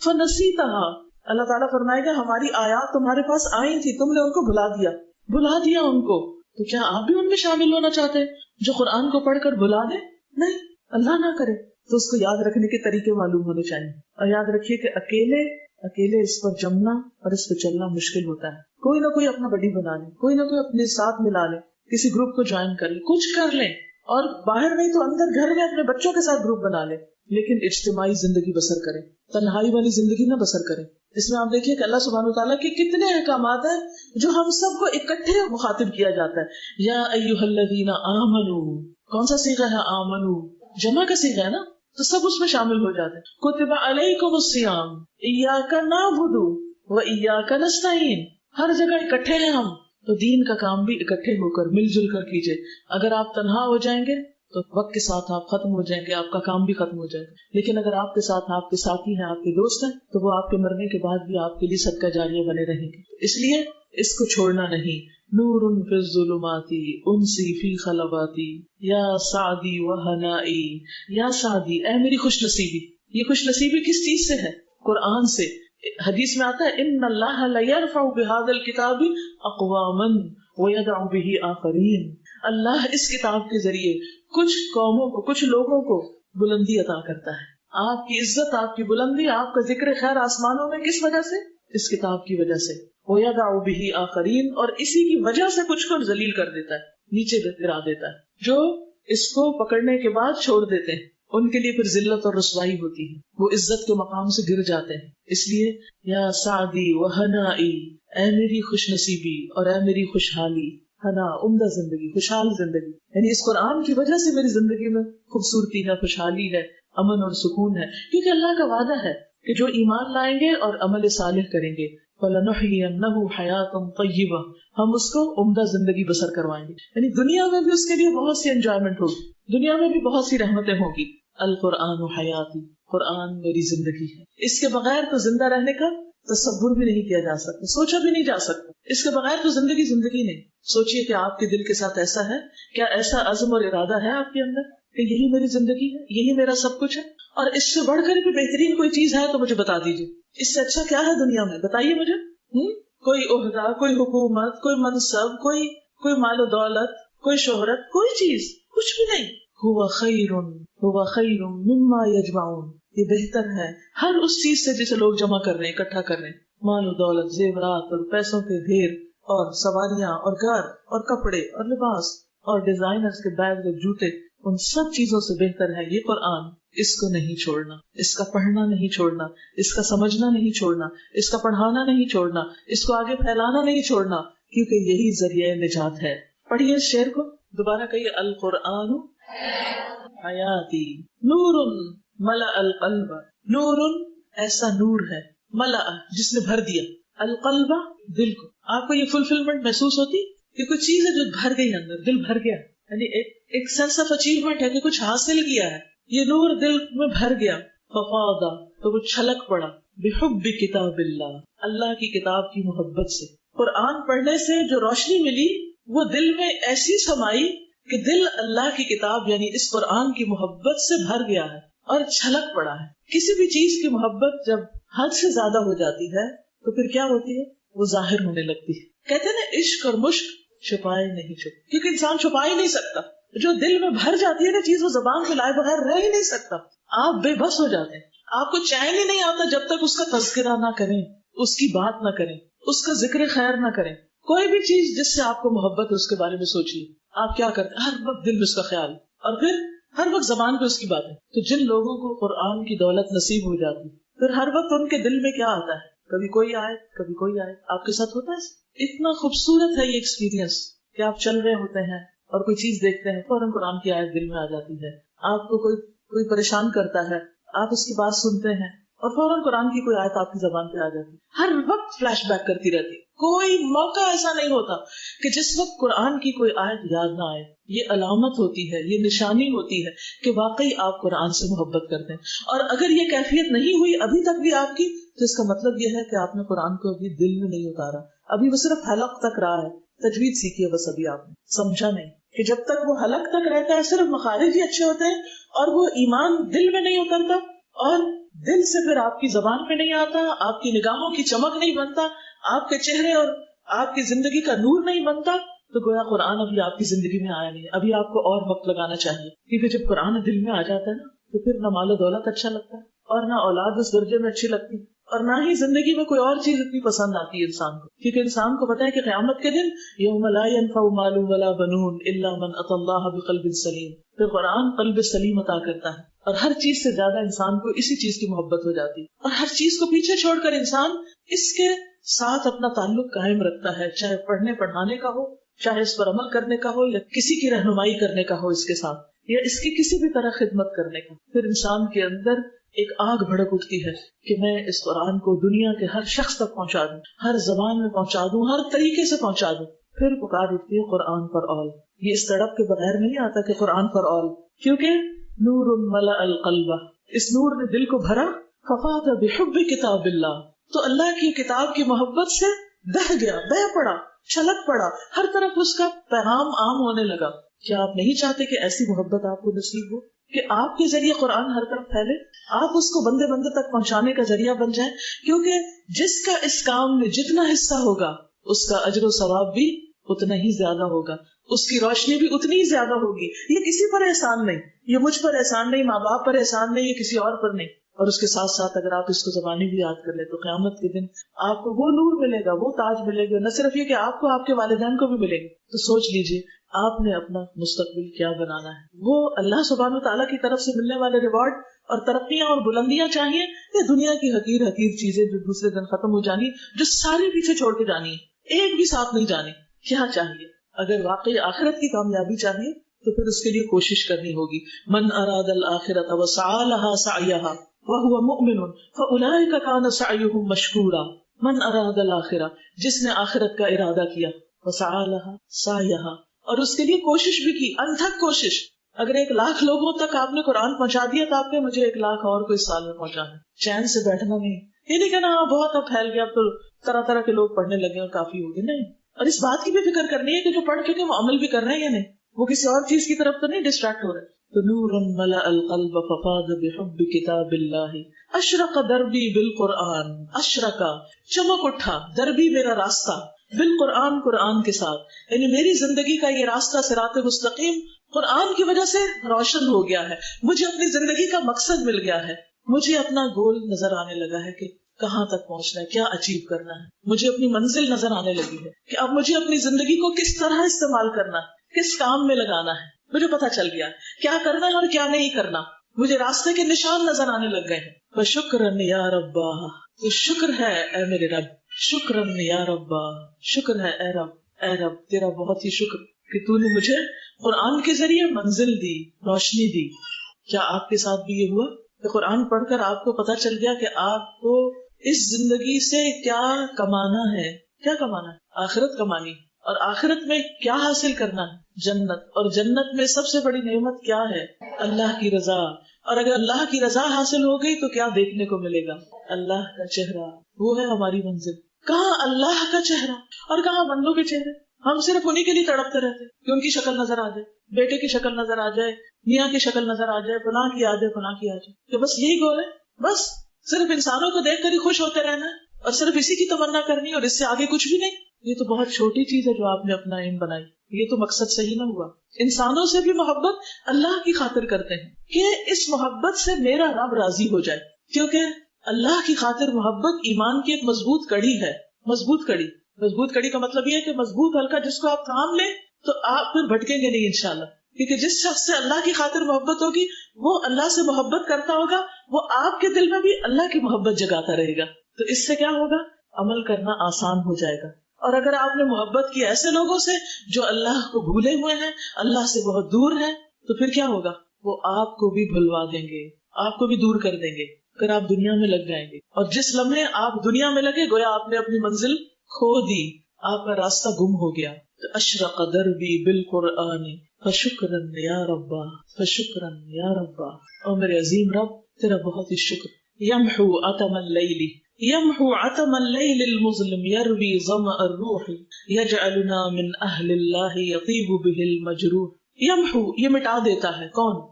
فَنَسِيتَهَا. اللہ تعالیٰ فرمائے گا ہماری آیات تمہارے پاس آئی تھی، تم نے ان کو بھلا دیا ان کو. تو کیا آپ بھی ان میں شامل ہونا چاہتے ہیں جو قرآن کو پڑھ کر بھلا دیں؟ نہیں، اللہ نہ کرے. تو اس کو یاد رکھنے کے طریقے معلوم ہونے چاہیے. اور یاد رکھیے کہ اکیلے اس پر جمنا اور اس پہ چلنا مشکل ہوتا ہے. کوئی نہ کوئی اپنا بڈی بنا لے، کوئی نہ کوئی اپنے ساتھ ملا لے، کسی گروپ کو جوائن کر لے، کچھ کر لیں. اور باہر نہیں تو اندر گھر میں اپنے بچوں کے ساتھ گروپ بنا لے، لیکن اجتماعی زندگی بسر کریں، تنہائی والی زندگی نہ بسر کریں. اس میں آپ دیکھیے کہ اللہ سبحانہ وتعالیٰ کے کتنے احکامات ہیں جو ہم سب کو اکٹھے مخاطب کیا جاتا ہے. یا ایھا الذین آمنوا، کون سا صیغہ ہے؟ آمنوا جمع کا صیغہ ہے نا، تو سب اس میں شامل ہو جاتے ہیں. کتب علیکم الصیام ایاک نعبد و ایاک نستعین، ہر جگہ اکٹھے ہیں ہم، تو دین کا کام بھی اکٹھے ہو کر مل جل کر کیجئے. اگر آپ تنہا ہو جائیں گے تو وقت کے ساتھ آپ ختم ہو جائیں گے، آپ کا کام بھی ختم ہو جائے گا. لیکن اگر آپ کے ساتھ آپ کے ساتھی ہیں، آپ کے دوست ہیں، تو وہ آپ کے مرنے کے بعد بھی آپ کے لیے صدقہ جاریہ بنے رہیں گے. اس لیے اس کو چھوڑنا نہیں. نور فی الظلمات انسی فی خلواتی یا سعدی وہنائی. یا سعدی، اے میری خوش نصیبی. یہ خوش نصیبی کس چیز سے ہے؟ قرآن سے. حدیث میں آتا ہے ان اللہ لیرفع بہذا الکتاب اقواما ویدع بہ آخرین. اللہ اس کتاب کے ذریعے کچھ قوموں کو، کچھ لوگوں کو بلندی عطا کرتا ہے. آپ کی عزت، آپ کی بلندی، آپ کا ذکر خیر آسمانوں میں کس وجہ سے؟ اس کتاب کی وجہ سے. وَيَدَعُ بِهِ آخَرِينَ، اور اسی کی وجہ سے کچھ کو ذلیل کر دیتا ہے، نیچے گرا دیتا ہے. جو اس کو پکڑنے کے بعد چھوڑ دیتے ہیں ان کے لیے پھر ذلت اور رسوائی ہوتی ہے، وہ عزت کے مقام سے گر جاتے ہیں. اس لیے یا سعدی وہنائی، اے میری خوش نصیبی اور اے میری خوشحالی. ہنا عمدہ زندگی، خوشحال زندگی، یعنی اس قرآن کی وجہ سے میری زندگی میں خوبصورتی ہے، خوشحالی ہے، امن اور سکون ہے. کیونکہ اللہ کا وعدہ ہے کہ جو ایمان لائیں گے اور عمل صالح کریں گے فَلَنُحْيِيَنَّهُ حَيَاةً طَيِّبَةً، ہم اس کو عمدہ زندگی بسر کروائیں گے. یعنی دنیا میں بھی اس کے لیے بہت سی انجوائمنٹ ہوگی، دنیا میں بھی بہت سی رحمتیں ہوں گی. القرآن حیاتی، قرآن میری زندگی ہے. اس کے بغیر تو زندہ رہنے کا تصور بھی نہیں کیا جا سکتا، سوچا بھی نہیں جا سکتا. اس کے بغیر تو زندگی نہیں. سوچئے کہ آپ کے دل کے ساتھ ایسا ہے، کیا ایسا عزم اور ارادہ ہے آپ کے اندر کہ یہی میری زندگی ہے، یہی میرا سب کچھ ہے، اور اس سے بڑھ کر بھی بہترین کوئی چیز ہے تو مجھے بتا دیجیے. اس سے اچھا کیا ہے دنیا میں؟ بتائیے مجھے. کوئی عہدہ، کوئی حکومت، کوئی منصب، کوئی مال و دولت، کوئی شہرت، کوئی چیز، کچھ بھی نہیں. هو خیر مما یجمعون، یہ بہتر ہے ہر اس چیز سے جسے لوگ جمع کر رہے ہیں، اکٹھا کر رہے ہیں. مال و دولت، زیورات اور پیسوں کے ڈھیر اور سواریاں اور گھر اور کپڑے اور لباس اور ڈیزائنرز کے بیگ اور جوتے، ان سب چیزوں سے بہتر ہے یہ قرآن. اس کو نہیں چھوڑنا، اس کا پڑھنا نہیں چھوڑنا، اس کا سمجھنا نہیں چھوڑنا، اس کا پڑھانا نہیں چھوڑنا، اس کو آگے پھیلانا نہیں چھوڑنا، کیونکہ یہی ذریعہ نجات ہے. پڑھیے اس شعر کو دوبارہ کہیے. القرآن حیاتی نور ملأ القلب، نور ایسا نور ہے، ملأ جس نے بھر دیا، القلب دل کو. آپ کو یہ فلفلمنٹ محسوس ہوتی کہ کچھ چیز ہے جو بھر گئی اندر، دل بھر گیا، یعنی ایک سینس آف اچیومنٹ ہے کہ کچھ حاصل کیا ہے. یہ نور دل میں بھر گیا. ففاض، تو وہ چھلک پڑا، بحب کتاب اللہ، اللہ کی کتاب کی محبت سے. قرآن پڑھنے سے جو روشنی ملی وہ دل میں ایسی سمائی کہ دل اللہ کی کتاب یعنی اس قرآن کی محبت سے بھر گیا ہے اور چھلک پڑا ہے. کسی بھی چیز کی محبت جب حد سے زیادہ ہو جاتی ہے تو پھر کیا ہوتی ہے؟ وہ ظاہر ہونے لگتی ہے. کہتے ہیں نا عشق اور مشق چھپائے نہیں چھپ، کیونکہ انسان چھپا ہی نہیں سکتا. جو دل میں بھر جاتی ہے نا چیز، وہ زبان پہ لائے بغیر رہ ہی نہیں سکتا. آپ بے بس ہو جاتے ہیں، آپ کو چین ہی نہیں آتا جب تک اس کا تذکرہ نہ کریں، اس کی بات نہ کریں، اس کا ذکر خیر نہ کریں. کوئی بھی چیز جس سے آپ کو محبت ہے اس کے بارے میں سوچیے. آپ کیا کرتے ہیں؟ ہر وقت دل میں اس کا خیال، اور پھر ہر وقت زبان پہ اس کی باتیں. تو جن لوگوں کو قرآن کی دولت نصیب ہو جاتی پھر ہر وقت ان کے دل میں کیا آتا ہے؟ کبھی کوئی آئے، کبھی کوئی آئے. آپ کے ساتھ ہوتا ہے؟ اتنا خوبصورت ہے یہ ایکسپیرینس کہ آپ چل رہے ہوتے ہیں اور کوئی چیز دیکھتے ہیں، فوراً قرآن کی آیت دل میں آ جاتی ہے. آپ کو کوئی پریشان کرتا ہے، آپ اس کی بات سنتے ہیں اور فوراً قرآن کی کوئی آیت آپ کی زبان پہ آ جاتی ہے. ہر وقت فلیش بیک کرتی رہتی. کوئی موقع ایسا نہیں ہوتا کہ جس وقت قرآن کی کوئی آیت یاد نہ آئے. یہ علامت ہوتی ہے, یہ نشانی ہوتی ہے کہ واقعی آپ قرآن سے محبت کرتے ہیں. اور اگر یہ کیفیت نہیں ہوئی ابھی تک بھی آپ کی, تو اس کا مطلب یہ ہے کہ آپ نے قرآن کو ابھی دل میں نہیں اتارا, ابھی وہ صرف حلق تک رہا ہے. تجوید سیکھی ہے بس, ابھی آپ نے سمجھا نہیں کہ جب تک وہ حلق تک رہتا ہے صرف مخارج ہی اچھے ہوتے ہیں اور وہ ایمان دل میں نہیں اترتا اور دل سے پھر آپ کی زبان پہ نہیں آتا, آپ کی نگاہوں کی چمک نہیں بنتا, آپ کے چہرے اور آپ کی زندگی کا نور نہیں بنتا, تو گویا قرآن ابھی آپ کی زندگی میں آیا نہیں. ابھی آپ کو اور وقت لگانا چاہیے, کیونکہ جب قرآن دل میں آ جاتا ہے نا تو پھر نہ مال و دولت اچھا لگتا ہے اور نہ اولاد اس درجے میں اچھی لگتی اور نہ ہی زندگی میں کوئی اور چیز اتنی پسند آتی ہے انسان کو, کیونکہ انسان کو پتا ہے کہ قیامت کے دن یوم لا ينفع مال ولا بنون الا من اتى الله بقلب سلیم. پھر قرآن قلب سلیم عطا کرتا ہے اور ہر چیز سے زیادہ انسان کو اسی چیز کی محبت ہو جاتی ہے اور ہر چیز کو پیچھے چھوڑ کر انسان اس کے ساتھ اپنا تعلق قائم رکھتا ہے, چاہے پڑھنے پڑھانے کا ہو, چاہے اس پر عمل کرنے کا ہو, یا کسی کی رہنمائی کرنے کا ہو اس کے ساتھ, یا اس کی کسی بھی طرح خدمت کرنے کا. پھر انسان کے اندر ایک آگ بھڑک اٹھتی ہے کہ میں اس قرآن کو دنیا کے ہر شخص تک پہنچا دوں, ہر زبان میں پہنچا دوں, ہر طریقے سے پہنچا دوں. پھر پکار اٹھتی ہے قرآن پر اول. یہ اس تڑپ کے بغیر نہیں آتا کہ قرآن پر اول, کیونکہ نور ملأ القلب, اس نور نے دل کو بھرا. ففاض بحب کتاب اللہ, تو اللہ کی کتاب کی محبت سے بہہ گیا, بہہ پڑا, چھلک پڑا, ہر طرف اس کا پیغام عام ہونے لگا. کیا آپ نہیں چاہتے کہ ایسی محبت آپ کو نصیب ہو کہ آپ کے ذریعے قرآن ہر طرف پھیلے, آپ اس کو بندے بندے تک پہنچانے کا ذریعہ بن جائیں؟ کیونکہ جس کا اس کام میں جتنا حصہ ہوگا اس کا اجر و ثواب بھی اتنا ہی زیادہ ہوگا, اس کی روشنی بھی اتنی ہی زیادہ ہوگی. یہ کسی پر احسان نہیں, یہ مجھ پر احسان نہیں, ماں باپ پر احسان نہیں, یہ کسی اور پر نہیں. اور اس کے ساتھ ساتھ اگر آپ اس کو زبانی بھی یاد کر لیں تو قیامت کے دن آپ کو وہ نور ملے گا, وہ تاج ملے گا, نہ صرف یہ کہ آپ کو آپ کے والدین کو بھی ملے گا. تو سوچ لیجئے آپ نے اپنا مستقبل کیا بنانا ہے. وہ اللہ سبحانہ تعالیٰ کی طرف سے ملنے والے ریوارڈ اور ترقیاں اور بلندیاں چاہیے, یا دنیا کی حقیر حقیر چیزیں جو دوسرے دن ختم ہو جانی, جو ساری پیچھے چھوڑ کے جانی ہے, ایک بھی ساتھ نہیں جانی؟ کیا چاہیے؟ اگر واقعی آخرت کی کامیابی چاہیے تو پھر اس کے لیے کوشش کرنی ہوگی. من اراد الآخرۃ وسعى لها سعیها وهو مؤمن فاولئک کان سعیهم مشکورا. من اراد الآخرہ, جس نے آخرت کا ارادہ کیا, وسعى لها سعیها, اور اس کے لیے کوشش بھی کی, انتھک کوشش. اگر 1,00,000 لوگوں تک آپ نے قرآن پہنچا دیا تو آپ نے مجھے 1,00,000 اور کو اس سال میں پہنچانا. چین سے بیٹھنا نہیں, یہ نہیں کہنا بہت اب پھیل گیا, اب تو طرح طرح کے لوگ پڑھنے لگے اور کافی ہو گئے. نہیں, اور اس بات کی بھی فکر کرنی ہے کہ جو پڑھ چکے وہ عمل بھی کر رہے ہیں یا نہیں, وہ کسی اور چیز کی طرف تو نہیں ڈسٹریکٹ ہو رہے. تو نور ملأ القلب ففاض بحب کتاب اللہ اشرق دربی بالقرآن. اشرق چمک اٹھا, دربی میرا راستہ, بالقرآن قرآن کے ساتھ, یعنی میری زندگی کا یہ راستہ صراط مستقیم قرآن کی وجہ سے روشن ہو گیا ہے. مجھے اپنی زندگی کا مقصد مل گیا ہے, مجھے اپنا گول نظر آنے لگا ہے کہ کہاں تک پہنچنا ہے, کیا اچیو کرنا ہے. مجھے اپنی منزل نظر آنے لگی ہے کہ اب مجھے اپنی زندگی کو کس طرح استعمال کرنا ہے, کس کام میں لگانا ہے. مجھے پتا چل گیا کیا کرنا ہے اور کیا نہیں کرنا. مجھے راستے کے نشان نظر آنے لگ گئے ہیں. وشکرن یا ربا, تو شکر ہے اے میرے رب, شکرن یا ربا, شکر ہے اے رب, اے رب تیرا بہت ہی شکر کہ تو نے مجھے قرآن کے ذریعے منزل دی, روشنی دی. کیا آپ کے ساتھ بھی یہ ہوا کہ قرآن پڑھ کر آپ کو پتا چل گیا کہ آپ کو اس زندگی سے کیا کمانا ہے, کیا کمانا ہے؟ آخرت کمانی. اور آخرت میں کیا حاصل کرنا ہے؟ جنت. اور جنت میں سب سے بڑی نعمت کیا ہے؟ اللہ کی رضا. اور اگر اللہ کی رضا حاصل ہو گئی تو کیا دیکھنے کو ملے گا؟ اللہ کا چہرہ. وہ ہے ہماری منزل. کہاں اللہ کا چہرہ اور کہاں بندوں کے چہرے. ہم صرف انہی کے لیے تڑپتے رہتے کہ ان کی شکل نظر آ جائے, بیٹے کی شکل نظر آ جائے, میاں کی شکل نظر آ جائے, فلاں کی آ جائے, فلاں کی آ جائے. کہ بس یہی گول ہے, بس صرف انسانوں کو دیکھ کر ہی خوش ہوتے رہنا ہے اور صرف اسی کی تمنا کرنی اور اس سے آگے کچھ بھی نہیں. یہ تو بہت چھوٹی چیز ہے جو آپ نے اپنا ایم بنائی. یہ تو مقصد صحیح نہ ہوا. انسانوں سے بھی محبت اللہ کی خاطر کرتے ہیں کہ اس محبت سے میرا رب راضی ہو جائے, کیونکہ اللہ کی خاطر محبت ایمان کی ایک مضبوط کڑی ہے. مضبوط کڑی. مضبوط کڑی کا مطلب یہ ہے کہ مضبوط ہلکا جس کو آپ تھام لیں تو آپ پھر بھٹکیں گے نہیں انشاءاللہ. کیونکہ جس شخص سے اللہ کی خاطر محبت ہوگی وہ اللہ سے محبت کرتا ہوگا, وہ آپ کے دل میں بھی اللہ کی محبت جگاتا رہے گا. تو اس سے کیا ہوگا؟ عمل کرنا آسان ہو جائے گا. اور اگر آپ نے محبت کی ایسے لوگوں سے جو اللہ کو بھولے ہوئے ہیں, اللہ سے بہت دور ہیں, تو پھر کیا ہوگا؟ وہ آپ کو بھی بھلوا دیں گے, آپ کو بھی دور کر دیں گے اگر آپ دنیا میں لگ جائیں گے. اور جس لمحے آپ دنیا میں لگے گویا آپ نے اپنی منزل کھو دی, آپ کا راستہ گم ہو گیا. اشرق دربی بالقرآن فشکرن یا ربا فشکرن یا ربا. اور میرے عظیم رب تیرا بہت ہی شکر. یمحو عتم اللیل یمحو عتم اللیل المظلم یروی ظمأ الروح یجعلنا من اہل اللہ یطیب به المجروح. یمحو, یہ مٹا دیتا ہے. کون؟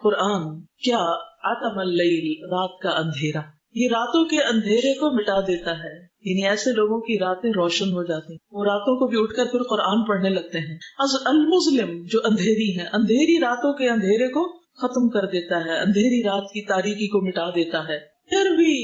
قرآن. کیا؟ عتم اللیل, رات کا اندھیرا. یہ راتوں کے اندھیرے کو مٹا دیتا ہے. یعنی ایسے لوگوں کی راتیں روشن ہو جاتی ہیں, وہ راتوں کو بھی اٹھ کر پھر قرآن پڑھنے لگتے ہیں. المظلم, جو اندھیری ہے, اندھیری راتوں کے اندھیرے کو ختم کر دیتا ہے, اندھیری رات کی تاریکی کو مٹا دیتا ہے. یروی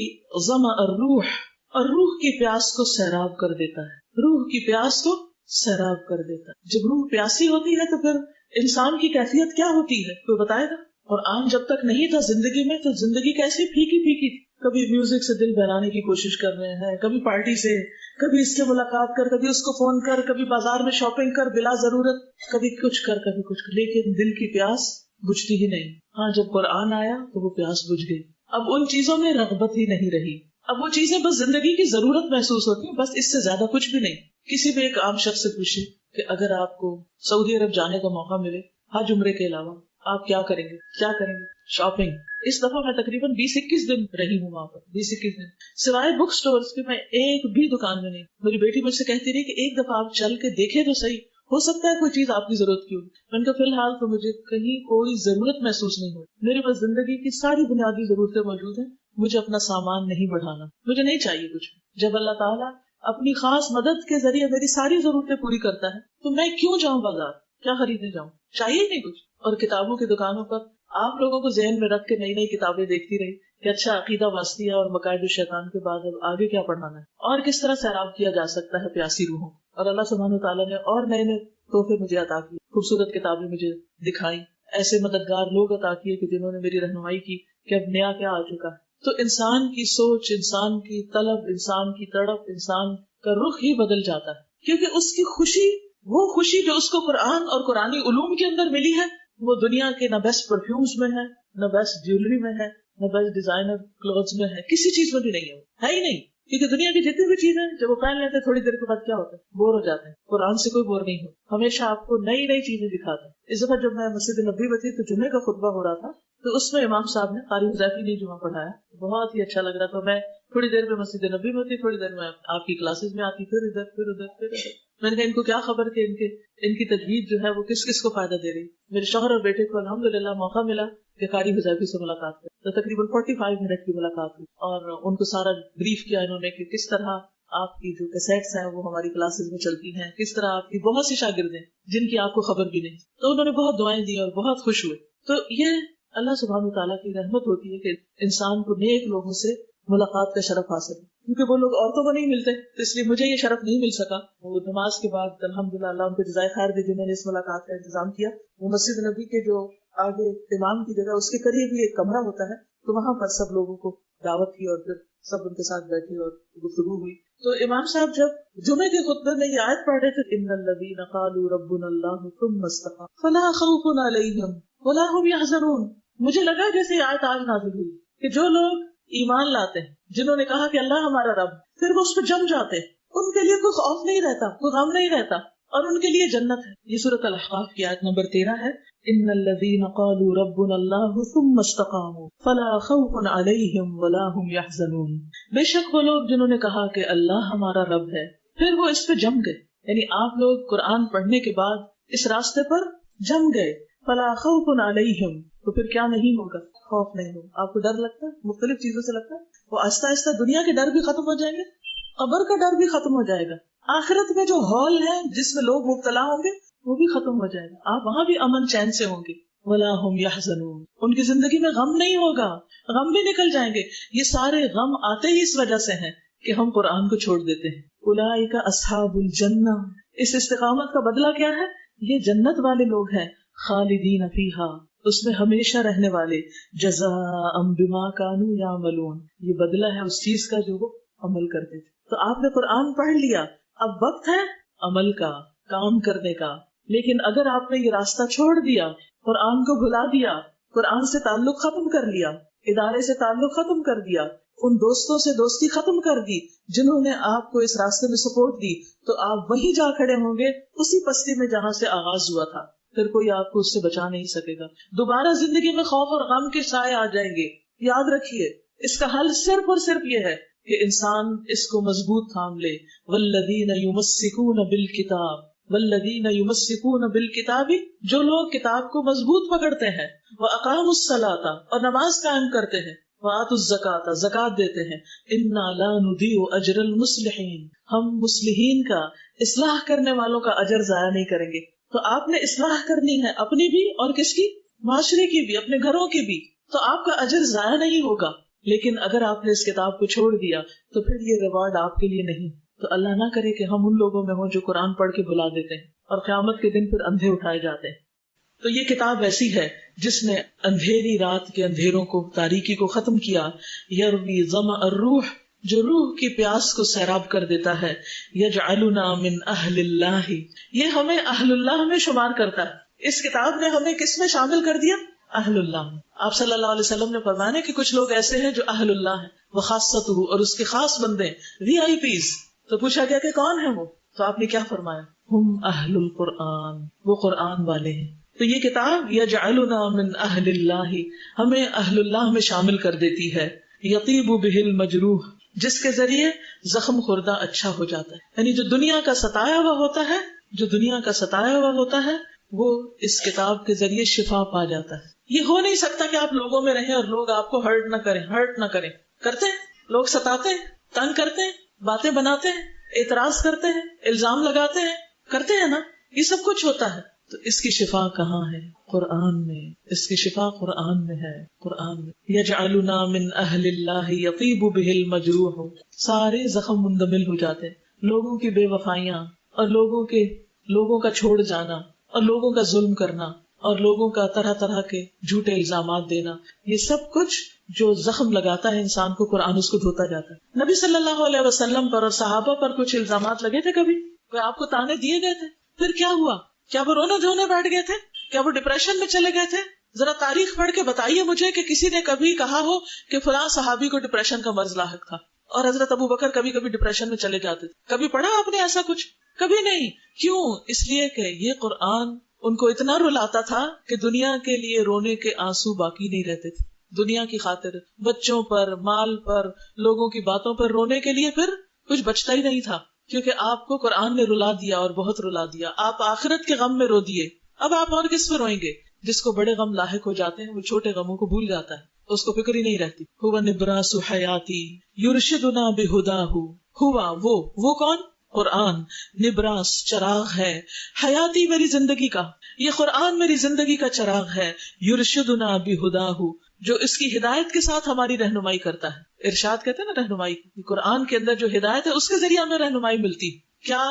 ظمأ الروح, اور روح کی پیاس کو سیراب کر دیتا ہے. روح کی پیاس کو سیراب کر دیتا ہے. جب روح پیاسی ہوتی ہے تو پھر انسان کی کیفیت کیا ہوتی ہے, کوئی بتائے گا؟ قرآن جب تک نہیں تھا زندگی میں تو زندگی کیسی پھیکی پھیکی تھی. کبھی میوزک سے دل بہلانے کی کوشش کر رہے ہیں, کبھی پارٹی سے, کبھی اس سے ملاقات کر, کبھی اس کو فون کر, کبھی بازار میں شاپنگ کر بلا ضرورت, کبھی کچھ کر کبھی کچھ کر, لیکن دل کی پیاس بجھتی ہی نہیں. ہاں, جب قرآن آیا تو وہ پیاس بجھ گئی. اب ان چیزوں میں رغبت ہی نہیں رہی. اب وہ چیزیں بس زندگی کی ضرورت محسوس ہوتی ہیں, بس اس سے زیادہ کچھ بھی نہیں. کسی بھی ایک عام شخص سے پوچھے کہ اگر آپ کو سعودی عرب جانے کا موقع ملے حج عمرے کے علاوہ, آپ کیا کریں گے؟ کیا کریں گے؟ شاپنگ. اس دفعہ میں تقریباً 20-21 دن رہی ہوں وہاں پر. 20-21 دن سوائے بک سٹورز کے میں ایک بھی دکان میں نہیں. میری بیٹی مجھ سے کہتی رہی کہ ایک دفعہ آپ چل کے دیکھیں تو صحیح, ہو سکتا ہے کوئی چیز آپ کی ضرورت کی ہوگی. میں نے کہا فی الحال تو مجھے کہیں کوئی ضرورت محسوس نہیں ہوئی. میرے پاس زندگی کی ساری بنیادی ضرورتیں موجود ہیں. مجھے اپنا سامان نہیں بڑھانا, مجھے نہیں چاہیے کچھ. جب اللہ تعالیٰ اپنی خاص مدد کے ذریعے میری ساری ضرورتیں پوری کرتا ہے تو میں کیوں جاؤں بازار, کیا خریدنے جاؤں؟ چاہیے نہیں کچھ. اور کتابوں کی دکانوں پر آپ لوگوں کو ذہن میں رکھ کے نئی نئی کتابیں دیکھتی رہی کہ اچھا عقیدہ واسطیہ اور مقاعد الشیطان کے بعد اب آگے کیا پڑھانا ہے, اور کس طرح سیراب کیا جا سکتا ہے پیاسی روحوں. اور اللہ سبحانہ تعالیٰ نے اور نئے نئے تحفے مجھے عطا کیے, خوبصورت کتابیں مجھے دکھائیں, ایسے مددگار لوگ عطا کیے کہ جنہوں نے میری رہنمائی کی کہ اب نیا کیا آ چکا ہے. تو انسان کی سوچ, انسان کی طلب, انسان کی تڑپ, انسان کا رخ ہی بدل جاتا ہے. کیونکہ اس کی خوشی, وہ خوشی جو اس کو قرآن اور قرآنی علوم کے اندر ملی ہے, وہ دنیا کے نہ بیسٹ پرفیومز میں ہے, نہ بیسٹ جیولری میں ہے, نہ بیسٹ ڈیزائنر کلوتھز میں ہے, کسی چیز میں بھی نہیں ہے ہی نہیں. کیونکہ دنیا کی جتنی بھی چیزیں جب وہ پہن لیتے ہیں تھوڑی دیر کے بعد کیا ہوتا ہے, بور ہو جاتے ہیں. قرآن سے کوئی بور نہیں ہوتا, ہمیشہ آپ کو نئی نئی چیزیں دکھاتا ہے. اس دفعہ جب میں مسجد نبوی میں تھی تو جمعے کا خطبہ ہو رہا تھا, تو اس میں امام صاحب نے قاری حذیفی نے جمعہ پڑھایا, بہت ہی اچھا لگ رہا تھا. میں تھوڑی دیر میں مسجد نبوی میں تھی, تھوڑی دیر میں آپ کی کلاسز میں آتی, پھر ادھر پھر ادھر پھر ادھر. میں نے کہا ان کو کیا خبر کہ ان کی تجوید جو ہے وہ کس کس کو فائدہ دے رہی. میرے شوہر اور بیٹے کو الحمدللہ موقع ملا کہ قاری حذیفی سے ملاقات کریں, تو تقریباً 45 منٹ کی ملاقات ہوئی, اور ان کو سارا بریف کیا انہوں نے کہ کس طرح آپ کی جو کیسٹس ہیں وہ ہماری کلاسز میں چلتی ہیں, کس طرح آپ کی بہت سی شاگرد ہیں جن کی آپ کو خبر بھی نہیں. تو انہوں نے بہت دعائیں دی اور بہت خوش ہوئے. تو یہ اللہ سبحانہ تعالیٰ کی رحمت ہوتی ہے کہ انسان کو نیک لوگوں سے ملاقات کا شرف حاصل ہے, کیونکہ وہ لوگ عورتوں کو نہیں ملتے, تو اس لیے مجھے یہ شرف نہیں مل سکا. وہ نماز کے بعد الحمدللہ اللہ ان کو جزائے خیر دے جنہوں نے اس ملاقات کا انتظام کیا. وہ مسجد نبی کے جو آگے امام کی جگہ اس کے قریب ہی ایک کمرہ ہوتا ہے, تو وہاں پر سب لوگوں کو دعوت کی اور پھر سب ان کے ساتھ بیٹھے اور گفتگو ہوئی. تو امام صاحب جب جمعے کے خطبے میں یہ آیت پڑھ رہے تھے, ان الذین قالوا ربنا اللہ ثم استقاموا فلا خوف علیہم ولا هم يحزنون, مجھے لگا جیسے یہ آیت آج نازل ہوئی کہ جو لوگ ایمان لاتے ہیں, جنہوں نے کہا کہ اللہ ہمارا رب, پھر وہ اس پہ جم جاتے ہیں, ان کے لیے کوئی خوف نہیں رہتا, کوئی غم نہیں رہتا, اور ان کے لیے جنت ہے. یہ سورۃ الاحقاف کی آیت نمبر 13 ہے. ان الذین قالوا ربنا اللہ ثم استقاموا فلا خوف علیہم ولا هم يحزنون, بے شک وہ لوگ جنہوں نے کہا کہ اللہ ہمارا رب ہے, پھر وہ اس پہ جم گئے. یعنی آپ لوگ قرآن پڑھنے کے بعد اس راستے پر جم گئے, فلا خوف علیہم, تو پھر کیا نہیں ہوگا, خوف نہیں ہوگا. آپ کو ڈر لگتا ہے, مختلف چیزوں سے لگتا ہے, وہ آہستہ آہستہ دنیا کے ڈر بھی ختم ہو جائیں گے, قبر کا ڈر بھی ختم ہو جائے گا, آخرت میں جو ہال ہے جس میں لوگ مبتلا ہوں گے وہ بھی ختم ہو جائے گا, آپ وہاں بھی امن چین سے ہوں گے. ولا هم يحزنون, ان کی زندگی میں غم نہیں ہوگا, غم بھی نکل جائیں گے. یہ سارے غم آتے ہی اس وجہ سے ہیں کہ ہم قرآن کو چھوڑ دیتے ہیں. اولئک اصحاب الجنہ, اس استقامت کا بدلہ کیا ہے, یہ جنت والے لوگ ہیں. خالدین فیہا, اس میں ہمیشہ رہنے والے. جزاء بما کانوا یعملون, یہ بدلہ ہے اس چیز کا جو وہ عمل کرتے تھے. تو آپ نے قرآن پڑھ لیا, اب وقت ہے عمل کا, کام کرنے کا. لیکن اگر آپ نے یہ راستہ چھوڑ دیا, قرآن کو بھلا دیا, قرآن سے تعلق ختم کر لیا, ادارے سے تعلق ختم کر دیا, ان دوستوں سے دوستی ختم کر دی جنہوں نے آپ کو اس راستے میں سپورٹ دی، تو آپ وہیں جا کھڑے ہوں گے اسی پستی میں جہاں سے آغاز ہوا تھا، پھر کوئی آپ کو اس سے بچا نہیں سکے گا۔ دوبارہ زندگی میں خوف اور غم کے سائے آ جائیں گے، یاد رکھیے اس کا حل صرف اور صرف یہ ہے کہ انسان اس کو مضبوط تھام لے۔ والذین یمسکون بالکتاب، والذین یمسکون بالکتاب، جو لوگ کتاب کو مضبوط پکڑتے ہیں، واقاموا الصلاۃ، اور نماز قائم کرتے ہیں، وآتوا الزکاۃ، زکات دیتے ہیں، انا لا نضیع اجر المصلحین، ہم مصلحین کا، اصلاح کرنے والوں کا اجر ضائع نہیں کریں گے۔ تو آپ نے اصلاح کرنی ہے اپنی بھی اور کس کی؟ معاشرے کی بھی، اپنے گھروں کی بھی، تو آپ کا اجر ضائع نہیں ہوگا۔ لیکن اگر آپ نے اس کتاب کو چھوڑ دیا تو پھر یہ ریوارڈ آپ کے لیے نہیں۔ تو اللہ نہ کرے کہ ہم ان لوگوں میں ہوں جو قرآن پڑھ کے بھلا دیتے ہیں اور قیامت کے دن پھر اندھے اٹھائے جاتے ہیں۔ تو یہ کتاب ایسی ہے جس نے اندھیری رات کے اندھیروں کو، تاریکی کو ختم کیا۔ یروی ظمأ الروح، جو روح کی پیاس کو سیراب کر دیتا ہے۔ یجعلنا من اہل اللہ، یہ ہمیں اہل اللہ میں شمار کرتا ہے۔ اس کتاب نے ہمیں کس میں شامل کر دیا؟ اہل اللہ میں۔ آپ صلی اللہ علیہ وسلم نے فرمایا کہ کچھ لوگ ایسے ہیں جو اہل اللہ ہیں، وخاصتہ، اور اس کے خاص بندے، VIP۔ تو پوچھا گیا کہ کون ہے وہ؟ تو آپ نے کیا فرمایا؟ ہم اہل القرآن، وہ قرآن والے ہیں۔ تو یہ کتاب یجعلنا من اہل اللہ، ہمیں اہل اللہ میں شامل کر دیتی ہے۔ یطیب بہ المجروح، جس کے ذریعے زخم خوردہ اچھا ہو جاتا ہے، یعنی جو دنیا کا ستایا ہوا ہوتا ہے، جو دنیا کا ستایا ہوا ہوتا ہے وہ اس کتاب کے ذریعے شفا پا جاتا ہے۔ یہ ہو نہیں سکتا کہ آپ لوگوں میں رہیں اور لوگ آپ کو ہرٹ نہ کریں۔ کرتے ہیں لوگ، ستاتے ہیں، تنگ کرتے ہیں، باتیں بناتے ہیں، اعتراض کرتے ہیں، الزام لگاتے ہیں، کرتے ہیں نا، یہ سب کچھ ہوتا ہے۔ تو اس کی شفا کہاں ہے؟ قرآن میں۔ اس کی شفا قرآن میں ہے، قرآن میں۔ یجعلنا من اہل اللہ یطیب بہ المجروح، سارے زخم مندمل ہو جاتے ہیں۔ لوگوں کی بے وفائیاں اور لوگوں کا چھوڑ جانا اور لوگوں کا ظلم کرنا اور لوگوں کا طرح طرح کے جھوٹے الزامات دینا، یہ سب کچھ جو زخم لگاتا ہے انسان کو، قرآن اس کو دھوتا جاتا ہے۔ نبی صلی اللہ علیہ وسلم پر اور صحابہ پر کچھ الزامات لگے تھے، کبھی کوئی آپ کو تانے دیے گئے تھے؟ پھر کیا ہوا؟ کیا وہ رونے دھونے بیٹھ گئے تھے؟ کیا وہ ڈپریشن میں چلے گئے تھے؟ ذرا تاریخ پڑھ کے بتائیے مجھے کہ کسی نے کبھی کہا ہو کہ فلاں صحابی کو ڈپریشن کا مرض لاحق تھا اور حضرت ابو بکر کبھی کبھی ڈپریشن میں چلے جاتے تھے۔ کبھی پڑھا آپ نے ایسا کچھ؟ کبھی نہیں۔ کیوں؟ اس لیے کہ یہ قرآن ان کو اتنا رلاتا تھا کہ دنیا کے لیے رونے کے آنسو باقی نہیں رہتے تھے۔ دنیا کی خاطر، بچوں پر، مال پر، لوگوں کی باتوں پر رونے کے لیے پھر کچھ بچتا ہی نہیں تھا، کیونکہ آپ کو قرآن نے رلا دیا اور بہت رلا دیا۔ آپ آخرت کے غم میں رو دیے، اب آپ اور کس پہ روئیں گے؟ جس کو بڑے غم لاحق ہو جاتے ہیں وہ چھوٹے غموں کو بھول جاتا ہے، اس کو فکر ہی نہیں رہتی۔ ہوا نبراس حیاتی یرشدنا بہداہ، ہوا وہ کون؟ قرآن۔ نبراس چراغ ہے، حیاتی میری زندگی کا، یہ قرآن میری زندگی کا چراغ ہے۔ یرشدنا بہداہ، جو اس کی ہدایت کے ساتھ ہماری رہنمائی کرتا ہے۔ ارشاد کہتے ہیں نا رہنمائی، قرآن کے اندر جو ہدایت ہے اس کے ذریعے ہمیں رہنمائی ملتی۔ کیا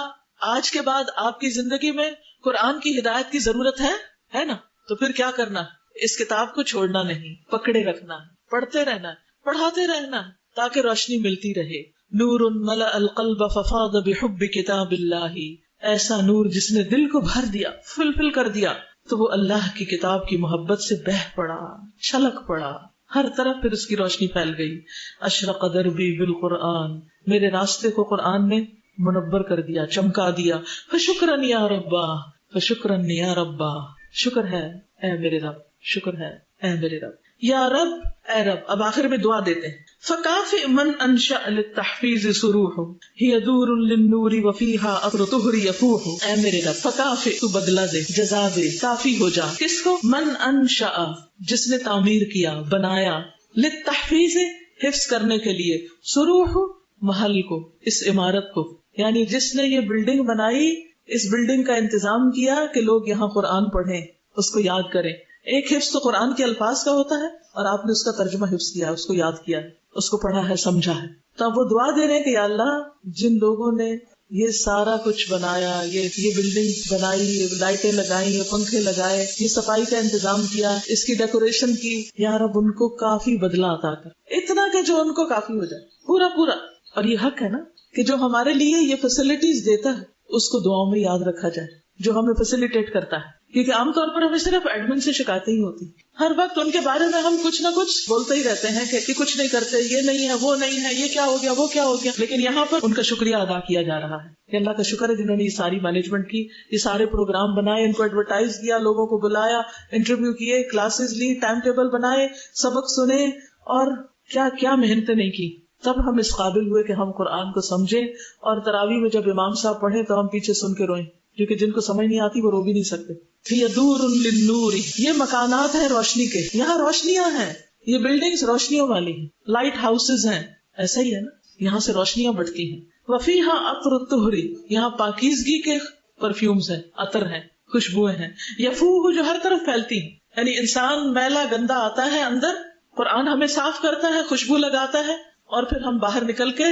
آج کے بعد آپ کی زندگی میں قرآن کی ہدایت کی ضرورت ہے نا؟ تو پھر کیا کرنا ہے؟ اس کتاب کو چھوڑنا نہیں، پکڑے رکھنا ہے، پڑھتے رہنا ہے، پڑھاتے رہنا ہے، تاکہ روشنی ملتی رہے۔ نور ملأ القلب ففاض بحب کتاب اللہ، ایسا نور جس نے دل کو بھر دیا، فل کر دیا، تو وہ اللہ کی کتاب کی محبت سے بہہ پڑا، چھلک پڑا، ہر طرف پھر اس کی روشنی پھیل گئی۔ اشرق دربی بالقرآن، میرے راستے کو قرآن نے منور کر دیا، چمکا دیا۔ فشکرن یا ربا، فشکرن یا ربا، شکر ہے اے میرے رب، شکر ہے اے میرے رب، یا رب اے رب۔ اب آخر میں دعا دیتے ہیں۔ فکافئ من انشأ للتحفیظ سروح، ہی دور للنور وفیہا اثر طہر یفوح۔ اے میرے رب، فکافئ، تو بدلہ دے، جزا دے، کافی ہو جا، کس کو؟ من انشأ، جس نے تعمیر کیا، بنایا، للتحفیظ، حفظ کرنے کے لیے، سروح، محل کو، اس عمارت کو، یعنی جس نے یہ بلڈنگ بنائی، اس بلڈنگ کا انتظام کیا کہ لوگ یہاں قرآن پڑھیں، اس کو یاد کریں۔ ایک حفظ تو قرآن کے الفاظ کا ہوتا ہے اور آپ نے اس کا ترجمہ حفظ کیا، اس کو یاد کیا ہے، اس کو پڑھا ہے، سمجھا ہے۔ تو اب وہ دعا دے رہے ہیں کہ یا اللہ، جن لوگوں نے یہ سارا کچھ بنایا، یہ بلڈنگ بنائی، یہ لائٹیں لگائی، یہ پنکھے لگائے، یہ صفائی کا انتظام کیا، اس کی ڈیکوریشن کی، یا رب ان کو کافی بدلہ عطا کر، اتنا کہ جو ان کو کافی ہو جائے، پورا۔ اور یہ حق ہے نا کہ جو ہمارے لیے یہ فیسلٹیز دیتا ہے اس کو دعاؤں میں یاد رکھا جائے، جو ہمیں فیسیلیٹیٹ کرتا ہے۔ کیونکہ عام طور پر ہمیں صرف ایڈمن سے شکایتیں ہی ہوتی، ہر وقت ان کے بارے میں ہم کچھ نہ کچھ بولتے ہی رہتے ہیں کہ کچھ نہیں کرتے، یہ نہیں ہے، وہ نہیں ہے، یہ کیا ہو گیا، وہ کیا ہو گیا. لیکن یہاں پر ان کا شکریہ ادا کیا جا رہا ہے کہ اللہ کا شکر ہے جنہوں نے یہ ساری مینجمنٹ کی، یہ سارے پروگرام بنائے، ان کو ایڈورٹائز کیا، لوگوں کو بلایا، انٹرویو کیے، کلاسز لی، ٹائم ٹیبل بنائے، سبق سنے، اور کیا کیا محنتیں نہیں کی. تب ہم اس قابل ہوئے کہ ہم قرآن کو سمجھیں، اور تراویح میں جب امام صاحب پڑھیں تو ہم پیچھے سن کے روئیں، کیونکہ جن کو سمجھ نہیں آتی وہ رو بھی نہیں سکتے. یہ دور للنور، یہ مکانات ہیں روشنی کے، یہاں روشنیاں ہیں، یہ بلڈنگز روشنیوں والی ہیں، لائٹ ہاؤسز ہیں، ایسا ہی ہے نا، یہاں سے روشنیاں بڑھتی ہیں. وفیہا عطر الطہر، یہاں پاکیزگی کے پرفیومز ہیں، عطر ہیں، خوشبوئیں ہیں. یفوہ، جو ہر طرف پھیلتی ہیں، یعنی انسان میلا گندا آتا ہے اندر، قرآن ہمیں صاف کرتا ہے، خوشبو لگاتا ہے، اور پھر ہم باہر نکل کے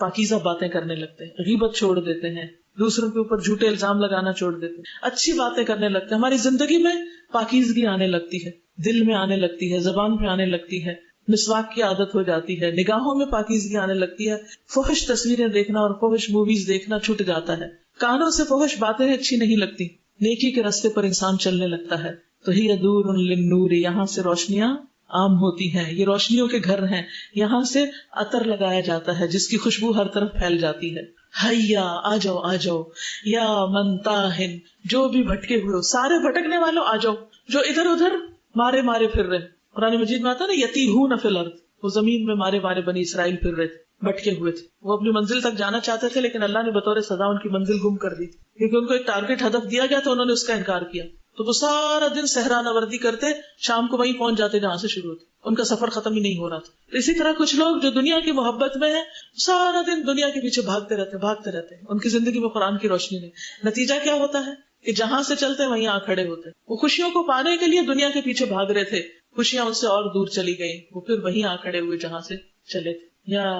پاکیزہ باتیں کرنے لگتے ہیں، غیبت چھوڑ دیتے ہیں، دوسروں کے اوپر جھوٹے الزام لگانا چھوڑ دیتے ہیں، اچھی باتیں کرنے لگتے ہیں. ہماری زندگی میں پاکیزگی آنے لگتی ہے، دل میں آنے لگتی ہے، زبان پہ آنے لگتی ہے، مسواک کی عادت ہو جاتی ہے، نگاہوں میں پاکیزگی آنے لگتی ہے، فحش تصویریں دیکھنا اور فحش موویز دیکھنا چھوٹ جاتا ہے، کانوں سے فحش باتیں اچھی نہیں لگتی، نیکی کے راستے پر انسان چلنے لگتا ہے. تو ہی دور للنور، یہاں سے روشنیاں عام ہوتی ہیں، یہ روشنیوں کے گھر ہیں، یہاں سے عطر لگایا جاتا ہے جس کی خوشبو ہر طرف پھیل جاتی ہے. حیا، آ جاؤ آ جاؤ، یا من تاہن، جو بھی بھٹکے ہوئے ہو، سارے بھٹکنے والوں آ جاؤ، جو ادھر ادھر مارے مارے پھر رہے. قرآن مجید میں آتا نا یتیہون فی الارض، وہ زمین میں مارے مارے بنی اسرائیل پھر رہے تھے، بھٹکے ہوئے تھے. وہ اپنی منزل تک جانا چاہتے تھے لیکن اللہ نے بطور سزا ان کی منزل گم کر دی، کیونکہ ان کو ایک ٹارگٹ ہدف دیا گیا تو انہوں نے اس کا انکار کیا. تو وہ سارا دن صحرا نوردی کرتے، شام کو وہیں پہنچ جاتے جہاں سے شروع ہوتے، ان کا سفر ختم ہی نہیں ہو رہا تھا. اسی طرح کچھ لوگ جو دنیا کی محبت میں ہیں، سارا دن دنیا کے پیچھے بھاگتے رہتے، ان کی زندگی میں قرآن کی روشنی نہیں. نتیجہ کیا ہوتا ہے کہ جہاں سے چلتے وہیں آ کھڑے ہوتے. وہ خوشیوں کو پانے کے لیے دنیا کے پیچھے بھاگ رہے تھے، خوشیاں ان سے اور دور چلی گئی، وہ پھر وہیں آ کھڑے ہوئے جہاں سے چلے تھے. یا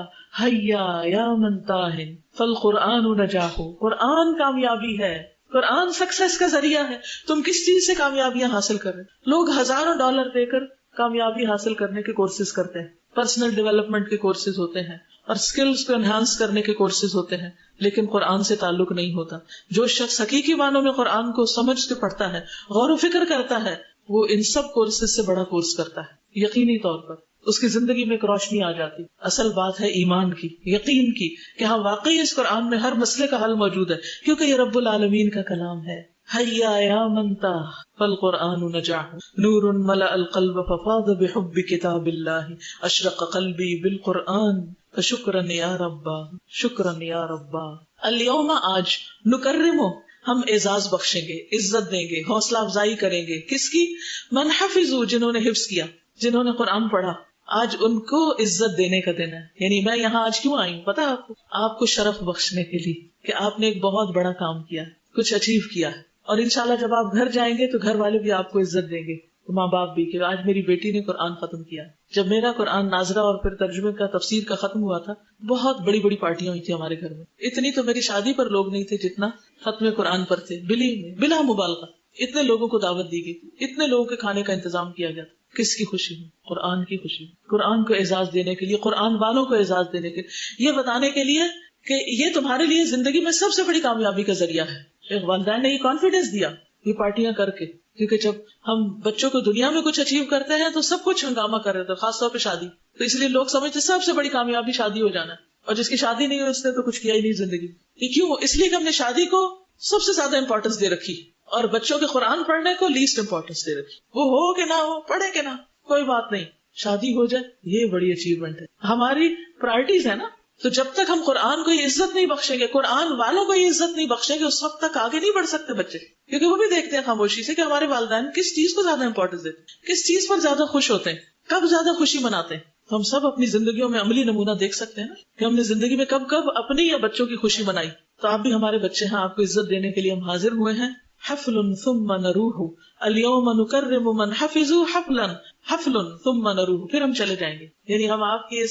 حیا یا من تاہن فالقرآن نجاح، قرآن کامیابی ہے، قرآن سکسیس کا ذریعہ ہے. تم کس چیز سے کامیابیاں حاصل کر رہے؟ لوگ ہزاروں ڈالر دے کر کامیابی حاصل کرنے کے کورسز کرتے ہیں، پرسنل ڈیولپمنٹ کے کورسز ہوتے ہیں، اور سکلز کو انہانس کرنے کے کورسز ہوتے ہیں، لیکن قرآن سے تعلق نہیں ہوتا. جو شخص حقیقی معنوں میں قرآن کو سمجھ کے پڑھتا ہے، غور و فکر کرتا ہے، وہ ان سب کورسز سے بڑا کورس کرتا ہے. یقینی طور پر اس کی زندگی میں ایک روشنی آ جاتی. اصل بات ہے ایمان کی، یقین کی، کہ ہاں واقعی اس قرآن میں ہر مسئلے کا حل موجود ہے، کیونکہ یہ رب العالمین کا کلام ہے. حیا یا من تاہ فالقرآن نجاح، نور ملأ القلب ففاض بحب کتاب اللہ، اشرق قلبی بالقرآن فشکرا یا ربا، شکرا یا ربا. الیوم، آج، نکرمو، ہم اعزاز بخشیں گے، عزت دیں گے، حوصلہ افزائی کریں گے. کس کی؟ من حفظوا، جنہوں نے حفظ کیا، جنہوں نے قرآن پڑھا. آج ان کو عزت دینے کا دن ہے. یعنی میں یہاں آج کیوں آئی ہوں پتا آپ کو؟ آپ کو شرف بخشنے کے لیے کہ آپ نے ایک بہت بڑا کام کیا، کچھ اچیو کیا. اور انشاءاللہ جب آپ گھر جائیں گے تو گھر والے بھی آپ کو عزت دیں گے، ماں باپ بھی، کہ آج میری بیٹی نے قرآن ختم کیا. جب میرا قرآن ناظرہ اور پھر ترجمے کا تفسیر کا ختم ہوا تھا، بہت بڑی بڑی پارٹیاں ہوئی تھی ہمارے گھر میں. اتنی تو میری شادی پر لوگ نہیں تھے جتنا ختم قرآن پر تھے. بلا مبالغہ اتنے لوگوں کو دعوت دی گئی، اتنے لوگوں کے کھانے کا انتظام کیا گیا. کس کی خوشی میں؟ قرآن کی خوشی. قرآن کو اعزاز دینے کے لیے، قرآن والوں کو اعزاز دینے کے لیے، یہ بتانے کے لیے کہ یہ تمہارے لیے زندگی میں سب سے بڑی کامیابی کا ذریعہ ہے. ایک والدین نے یہ کانفیڈینس دیا یہ پارٹیاں کر کے، کیونکہ جب ہم بچوں کو دنیا میں کچھ اچیو کرتے ہیں تو سب کچھ ہنگامہ کر رہے تھے، خاص طور پہ شادی. تو اس لیے لوگ سمجھتے سب سے بڑی کامیابی شادی ہو جانا ہے، اور جس کی شادی نہیں ہوئی اس نے تو کچھ کیا ہی نہیں زندگی. یہ کیوں؟ اس لیے کہ ہم نے شادی کو سب سے زیادہ امپورٹینس دے رکھی اور بچوں کے قرآن پڑھنے کو لیسٹ امپورٹینس دے رکھی. وہ ہو کہ نہ ہو، پڑھے کہ نہ، کوئی بات نہیں، شادی ہو جائے یہ بڑی اچیومنٹ ہے. ہماری پرائرٹیز ہے نا. تو جب تک ہم قرآن کو یہ عزت نہیں بخشیں گے، قرآن والوں کو یہ عزت نہیں بخشیں گے، اس وقت تک آگے نہیں بڑھ سکتے بچے. کیونکہ وہ بھی دیکھتے ہیں خاموشی سے کہ ہمارے والدین کس چیز کو زیادہ امپورٹینس دیتے ہیں، کس چیز پر زیادہ خوش ہوتے ہیں، کب زیادہ خوشی مناتے ہیں. تو ہم سب اپنی زندگیوں میں عملی نمونہ دیکھ سکتے ہیں نا کہ ہم نے زندگی میں کب کب اپنی یا بچوں کی خوشی منائی. تو آپ بھی ہمارے بچے ہیں، آپ کو عزت دینے کے لیے ہم حاضر ہوئے ہیں. حفل ثم نروح اليوم نکرم من حفظوا حفلا حفل ثم نروح. پھر ہم چلے جائیں گے. یعنی ہم آپ کے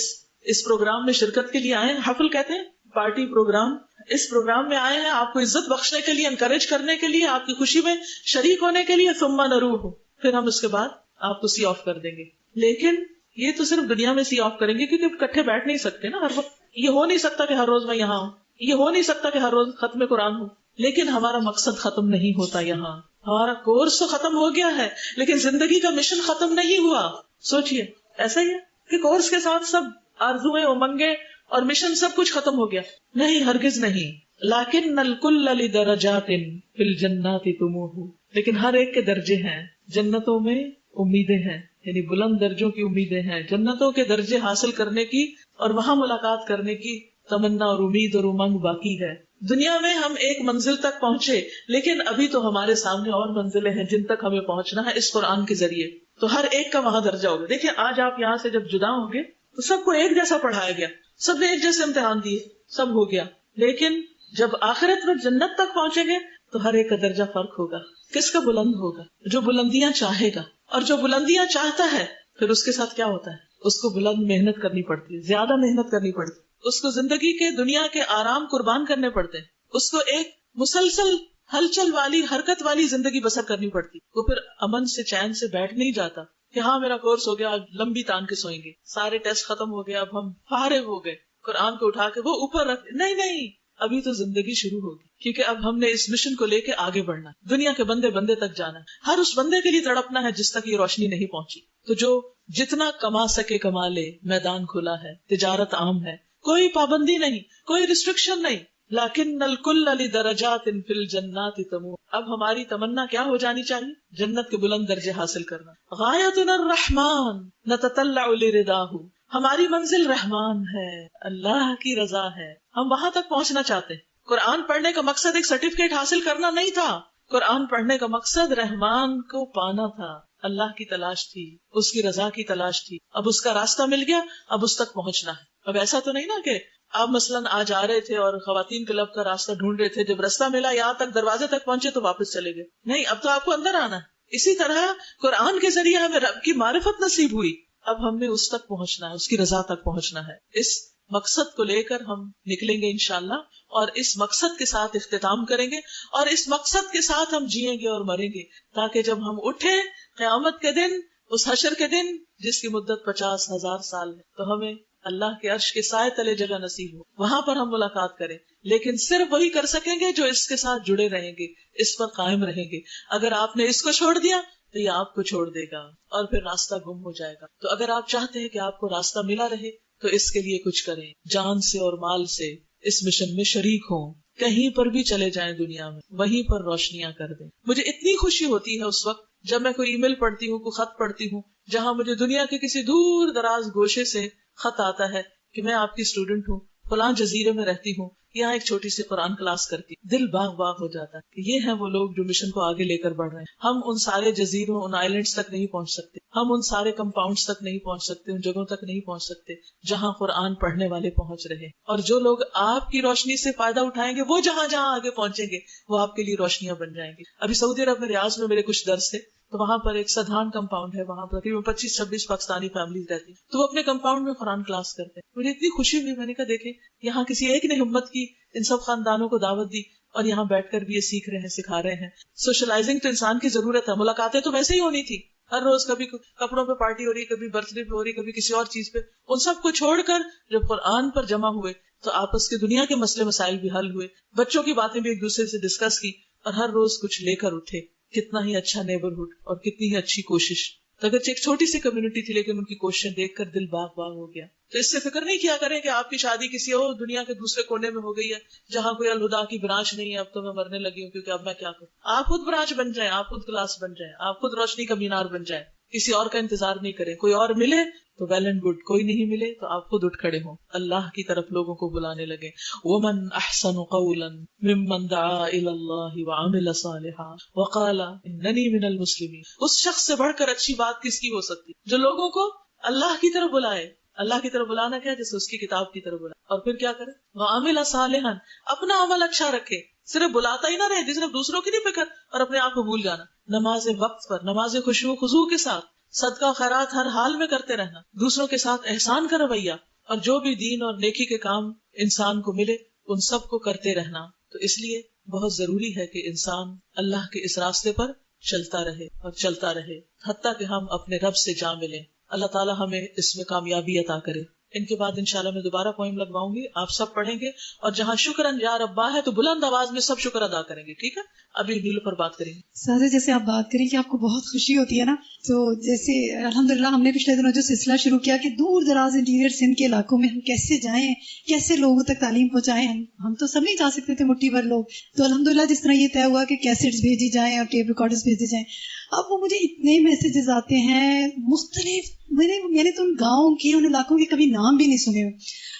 اس پروگرام میں شرکت کے لیے آئے ہیں. حفل کہتے ہیں پارٹی پروگرام. اس پروگرام میں آئے ہیں آپ کو عزت بخشنے کے لیے، انکریج کرنے کے لیے، آپ کی خوشی میں شریک ہونے کے لیے. ثم نروح، پھر ہم اس کے بعد آپ کو سی آف کر دیں گے. لیکن یہ تو صرف دنیا میں سی آف کریں گے، کیونکہ اکٹھے بیٹھ نہیں سکتے نا ہر وقت. یہ ہو نہیں سکتا کہ ہر روز میں یہاں ہوں، یہ ہو نہیں سکتا کہ ہر روز ختم قرآن ہو. لیکن ہمارا مقصد ختم نہیں ہوتا یہاں. ہمارا کورس تو ختم ہو گیا ہے لیکن زندگی کا مشن ختم نہیں ہوا. سوچئے ایسا ہی ہے کہ کورس کے ساتھ سب آرزویں امنگیں اور مشن سب کچھ ختم ہو گیا؟ نہیں، ہرگز نہیں. لیکن الکل لدرجات فی الجنات طموح، لیکن ہر ایک کے درجے ہیں جنتوں میں، امیدیں ہیں، یعنی بلند درجوں کی امیدیں ہیں، جنتوں کے درجے حاصل کرنے کی اور وہاں ملاقات کرنے کی تمنا اور امید اور امنگ باقی ہے. دنیا میں ہم ایک منزل تک پہنچے لیکن ابھی تو ہمارے سامنے اور منزلیں ہیں جن تک ہمیں پہنچنا ہے اس قرآن کے ذریعے. تو ہر ایک کا وہاں درجہ ہوگا. دیکھیں آج آپ یہاں سے جب جدا ہوں گے تو سب کو ایک جیسا پڑھایا گیا، سب نے ایک جیسے امتحان دیے، سب ہو گیا. لیکن جب آخرت میں جنت تک پہنچیں گے تو ہر ایک کا درجہ فرق ہوگا. کس کا بلند ہوگا؟ جو بلندیاں چاہے گا. اور جو بلندیاں چاہتا ہے پھر اس کے ساتھ کیا ہوتا ہے؟ اس کو بلند محنت کرنی پڑتی ہے، زیادہ محنت کرنی پڑتی ہے، اس کو زندگی کے دنیا کے آرام قربان کرنے پڑتے ہیں، اس کو ایک مسلسل ہلچل والی حرکت والی زندگی بسر کرنی پڑتی. وہ پھر امن سے چین سے بیٹھ نہیں جاتا کہ ہاں میرا کورس ہو گیا، اب لمبی تان کے سوئیں گے، سارے ٹیسٹ ختم ہو گئے، اب ہم فارغ ہو گئے، قرآن کو اٹھا کے وہ اوپر رکھ. نہیں، ابھی تو زندگی شروع ہوگی، کیونکہ اب ہم نے اس مشن کو لے کے آگے بڑھنا، دنیا کے بندے بندے تک جانا، ہر اس بندے کے لیے تڑپنا ہے جس تک یہ روشنی نہیں پہنچی. تو جو جتنا کما سکے کما لے، میدان کھلا ہے، تجارت عام ہے، کوئی پابندی نہیں، کوئی ریسٹرکشن نہیں. لیکن الکل لدرجات فی الجنات طموح. اب ہماری تمنا کیا ہو جانی چاہیے؟ جنت کے بلند درجے حاصل کرنا. غایتنا الرحمن نتطلع لرضاہ، ہماری منزل رحمان ہے، اللہ کی رضا ہے، ہم وہاں تک پہنچنا چاہتے ہیں. قرآن پڑھنے کا مقصد ایک سرٹیفکیٹ حاصل کرنا نہیں تھا، قرآن پڑھنے کا مقصد رحمان کو پانا تھا، اللہ کی تلاش تھی، اس کی رضا کی تلاش تھی. اب اس کا راستہ مل گیا، اب اس تک پہنچنا ہے. اب ایسا تو نہیں نا کہ آپ مثلاً آج آ رہے تھے اور خواتین کلب کا راستہ ڈھونڈ رہے تھے، جب راستہ ملا یہاں تک دروازے تک پہنچے تو واپس چلے گئے. نہیں، اب تو آپ کو اندر آنا ہے. اسی طرح قرآن کے ذریعے ہمیں رب کی معرفت نصیب ہوئی، اب ہم نے اس تک پہنچنا ہے، اس کی رضا تک پہنچنا ہے. اس مقصد کو لے کر ہم نکلیں گے انشاءاللہ، اور اس مقصد کے ساتھ اختتام کریں گے، اور اس مقصد کے ساتھ ہم جئیں گے اور مریں گے، تاکہ جب ہم اٹھیں قیامت کے دن، اس حشر کے دن جس کی مدت 50,000 سال ہے، تو ہمیں اللہ کے عرش کے سائے تلے جگہ نصیب ہو، وہاں پر ہم ملاقات کریں. لیکن صرف وہی کر سکیں گے جو اس کے ساتھ جڑے رہیں گے، اس پر قائم رہیں گے. اگر آپ نے اس کو چھوڑ دیا تو یہ آپ کو چھوڑ دے گا اور پھر راستہ گم ہو جائے گا. تو اگر آپ چاہتے ہیں کہ آپ کو راستہ ملا رہے تو اس کے لیے کچھ کریں، جان سے اور مال سے اس مشن میں شریک ہوں. کہیں پر بھی چلے جائیں دنیا میں، وہیں پر روشنیاں کر دیں. مجھے اتنی خوشی ہوتی ہے اس وقت جب میں کوئی ای میل پڑھتی ہوں، کوئی خط پڑھتی ہوں، جہاں مجھے دنیا کے کسی دور دراز گوشے سے خط آتا ہے کہ میں آپ کی اسٹوڈنٹ ہوں، فلاں جزیرے میں رہتی ہوں، یہاں ایک چھوٹی سی قرآن کلاس کرتی. دل باغ باغ ہو جاتا ہے کہ یہ ہیں وہ لوگ جو مشن کو آگے لے کر بڑھ رہے ہیں. ہم ان سارے جزیروں، ان آئیلینڈز تک نہیں پہنچ سکتے، ہم ان سارے کمپاؤنڈز تک نہیں پہنچ سکتے، ان جگہوں تک نہیں پہنچ سکتے جہاں قرآن پڑھنے والے پہنچ رہے ہیں. اور جو لوگ آپ کی روشنی سے فائدہ اٹھائیں گے، وہ جہاں جہاں آگے پہنچیں گے وہ آپ کے لیے روشنیاں بن جائیں گے. ابھی سعودی عرب میں ریاض میں میرے کچھ درس تھے، تو وہاں پر ایک سدھان کمپاؤنڈ ہے، وہاں پر تقریباً 25-26 پاکستانی فیملیز رہتی ہیں، تو وہ اپنے کمپاؤنڈ میں قرآن کلاس کرتے ہیں. مجھے اتنی خوشی ہوئی، میں نے کہا دیکھیں یہاں کسی ایک نے ہمت کی، ان سب خاندانوں کو دعوت دی اور یہاں بیٹھ کر بھی یہ سیکھ رہے ہیں، سکھا رہے ہیں. سوشلائزنگ تو انسان کی ضرورت ہے، ملاقاتیں تو ویسے ہی ہونی تھی، ہر روز کبھی کپڑوں پہ پارٹی ہو رہی، کبھی برتھ ڈے پہ ہو رہی، کبھی کسی اور چیز پہ. ان سب کو چھوڑ کر جب قرآن پر جمع ہوئے تو آپس کے دنیا کے مسئلے مسائل بھی حل ہوئے، بچوں کی باتیں بھی ایک دوسرے سے ڈسکس کی، اور ہر روز کچھ لے کر اٹھے. کتنا ہی اچھا نیبرہڈ اور کتنی ہی اچھی کوشش. تو اگرچہ ایک چھوٹی سی کمیونٹی تھی لیکن ان کی کوششیں دیکھ کر دل باغ باغ ہو گیا. تو اس سے فکر نہیں کیا کریں کہ آپ کی شادی کسی اور دنیا کے دوسرے کونے میں ہو گئی ہے جہاں کوئی الہدا کی برانچ نہیں ہے، اب تو میں مرنے لگی ہوں کیونکہ اب میں کیا کروں. آپ خود برانچ بن جائیں، آپ خود کلاس بن جائیں، آپ خود روشنی کا مینار بن جائیں. کسی اور کا انتظار نہیں کریں. کوئی اور ملے تو ویل اینڈ گڈ، کوئی نہیں ملے تو آپ خود اٹھ کھڑے ہوں، اللہ کی طرف لوگوں کو بلانے لگے. وَمَنْ أَحْسَنُ قَوْلًا مِمَّنْ دَعَا إِلَى اللَّهِ وَعَمِلَ صَالِحًا وَقَالَ إِنَّنِي مِنَ الْمُسْلِمِينَ. اس شخص سے بڑھ کر اچھی بات کس کی ہو سکتی جو لوگوں کو اللہ کی طرف بلائے. اللہ کی طرف بلانا کیا؟ جیسے اس کی کتاب کی طرف بلائے، اور پھر کیا کرے؟ وَعَمِلَ صَالِحًا، اپنا عمل اچھا رکھے، صرف بلاتا ہی نہ رہے، صرف دوسروں کی نہیں فکر اور اپنے آپ کو بھول جانا. نماز وقت پر، نماز خشوع و خضوع کے ساتھ، صدقہ خیرات ہر حال میں کرتے رہنا، دوسروں کے ساتھ احسان کا رویہ، اور جو بھی دین اور نیکی کے کام انسان کو ملے ان سب کو کرتے رہنا. تو اس لیے بہت ضروری ہے کہ انسان اللہ کے اس راستے پر چلتا رہے اور چلتا رہے حتیٰ کہ ہم اپنے رب سے جا ملیں. اللہ تعالی ہمیں اس میں کامیابی عطا کرے. ان کے بعد انشاءاللہ میں دوبارہ پوئم لگواؤں گی، آپ سب پڑھیں گے، اور جہاں شکرن یا ربا ہے تو بلند آواز میں سب شکر ادا کریں گے، ٹھیک ہے؟ ابھی نیلوفر بات کریں گے. سازا جیسے آپ بات کریں کہ آپ کو بہت خوشی ہوتی ہے نا، تو جیسے الحمدللہ ہم نے پچھلے دنوں جو سلسلہ شروع کیا کہ دور دراز انٹیریئر سندھ کے علاقوں میں ہم کیسے جائیں، کیسے لوگوں تک تعلیم پہنچائیں. ہم تو سب نہیں جا سکتے تھے، مٹھی بھر لوگ. تو الحمدللہ جس طرح یہ طے ہوا کہ کیسٹس بھیجی جائیں اور ٹیپ ریکارڈرز بھیجے جائیں، اب وہ مجھے اتنے میسیجز آتے ہیں مختلف. میں نے تو ان گاؤں کے، ان علاقوں کے کبھی نام بھی نہیں سنے ہوئے.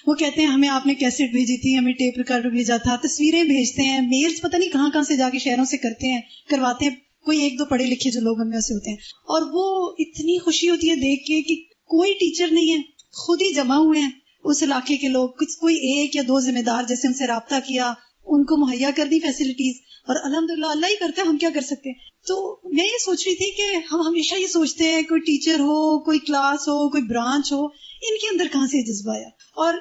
وہ کہتے ہیں ہمیں آپ نے کیسٹ بھیجی تھی، ہمیں ٹیپ ریکارڈر بھیجا تھا، تصویریں بھیجتے ہیں، میلز پتہ نہیں کہاں کہاں سے جا کے شہروں سے کرواتے ہیں. کوئی ایک دو پڑھے لکھے جو لوگ ان میں سے ہوتے ہیں، اور وہ اتنی خوشی ہوتی ہے دیکھ کے کہ کوئی ٹیچر نہیں ہے، خود ہی جمع ہوئے ہیں اس علاقے کے لوگ. کچھ کوئی ایک یا دو ذمہ دار جیسے ان سے رابطہ کیا، ان کو مہیا کر دی فیسلٹیز، اور الحمدللہ اللہ ہی کرتا ہے، ہم کیا کر سکتے ہیں. تو میں یہ سوچ رہی تھی کہ ہم ہمیشہ یہ سوچتے ہیں کوئی ٹیچر ہو، کوئی کلاس ہو، کوئی برانچ ہو، ان کے اندر کہاں سے جذبہ آیا. اور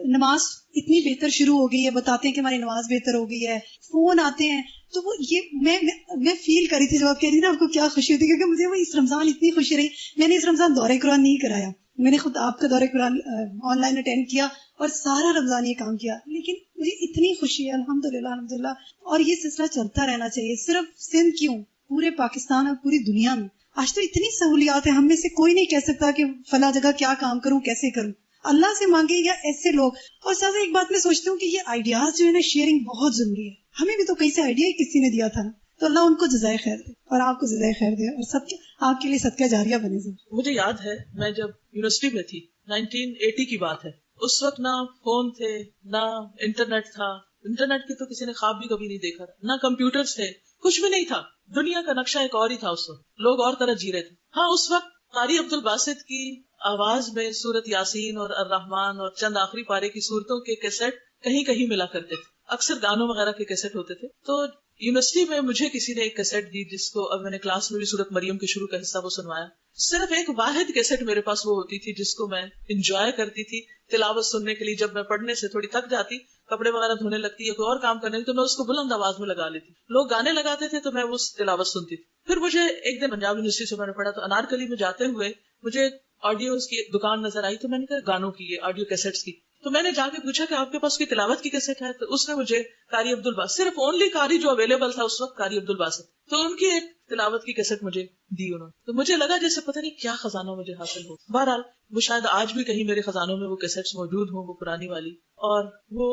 نماز اتنی بہتر شروع ہو گئی ہے، بتاتے ہیں کہ ہماری نماز بہتر ہو گئی ہے، فون آتے ہیں. تو وہ یہ میں فیل کر رہی تھی جب آپ کہہ رہی تھی نا آپ کو کیا خوشی ہوتی ہے، کیونکہ مجھے وہ اس رمضان اتنی خوشی رہی. میں نے اس رمضان دورہ قرآن نہیں کرایا، میں نے خود آپ کا دورہ قرآن آن لائن اٹینڈ کیا اور سارا رمضان یہ کام کیا، لیکن مجھے اتنی خوشی ہے الحمدللہ الحمدللہ. اور یہ سلسلہ چلتا رہنا چاہیے، صرف سندھ کیوں، پورے پاکستان اور پوری دنیا میں. آج تو اتنی سہولیات ہیں، ہم میں سے کوئی نہیں کہہ سکتا کہ فلاں جگہ کیا کام کروں، کیسے کروں. اللہ سے مانگے یا ایسے لوگ. اور ساتھ ایک بات میں سوچتی ہوں کہ یہ آئیڈیاز جو ہے نا، شیئرنگ بہت ضروری ہے. ہمیں بھی تو کہیں سے آئیڈیا ہی کسی نے دیا تھا نا، تو اللہ ان کو جزائے خیر دے اور آپ کو جزائے خیر دے، اور سب آپ کے لیے صدقہ جاریہ بنے. مجھے یاد ہے میں جب یونیورسٹی میں تھی، 1980 کی بات ہے، اس وقت نہ فون تھے، نہ انٹرنیٹ تھا. انٹرنیٹ کی تو کسی نے خواب بھی کبھی نہیں دیکھا تھا، نہ کمپیوٹرز تھے، کچھ بھی نہیں تھا. دنیا کا نقشہ ایک اور ہی تھا. اس وقت لوگ اور طرح جی رہے تھے. ہاں، اس وقت قاری عبد الباسط کی آواز میں سورت یاسین اور الرحمن اور چند آخری پارے کی صورتوں کے کیسٹ کہیں کہیں ملا کرتے تھے. اکثر گانوں وغیرہ کے کیسٹ ہوتے تھے. تو یونیورسٹی میں مجھے کسی نے ایک کیسٹ دی، جس کو اب میں نے کلاس میں بھی سورت مریم کے شروع کا حصہ وہ سنوایا. صرف ایک واحد کیسٹ میرے پاس وہ ہوتی تھی جس کو میں انجوائے کرتی تھی تلاوت سننے کے لیے. جب میں پڑھنے سے تھوڑی تھک جاتی، کپڑے وغیرہ دھونے لگتی یا کوئی اور کام کرنے لگتی، تو میں اس کو بلند آواز میں لگا لیتی. لوگ گانے لگاتے تھے تو میں اس تلاوت سنتی تھی. پھر مجھے ایک دن پنجاب یونیورسٹی سے میں نے پڑھا، تو انارکلی میں جاتے ہوئے مجھے آڈیوز کی دکان نظر آئی. تو میں نے کہا گانوں کی، یہ آڈیو کیسٹس کی. تو میں نے جا کے پوچھا کہ آپ کے پاس کوئی تلاوت کی کیسٹ ہے؟ تو اس نے مجھے قاری عبد الباسط، صرف اونلی قاری جو اویلیبل تھا اس وقت قاری عبد الباسط، تو ان کی ایک تلاوت کی کیسٹ مجھے دی انہوں نے. تو مجھے لگا جیسے پتہ نہیں کیا خزانہ مجھے حاصل ہو. بہرحال وہ شاید آج بھی کہیں میرے خزانوں میں وہ کیسٹس موجود ہوں، وہ پرانی والی، اور وہ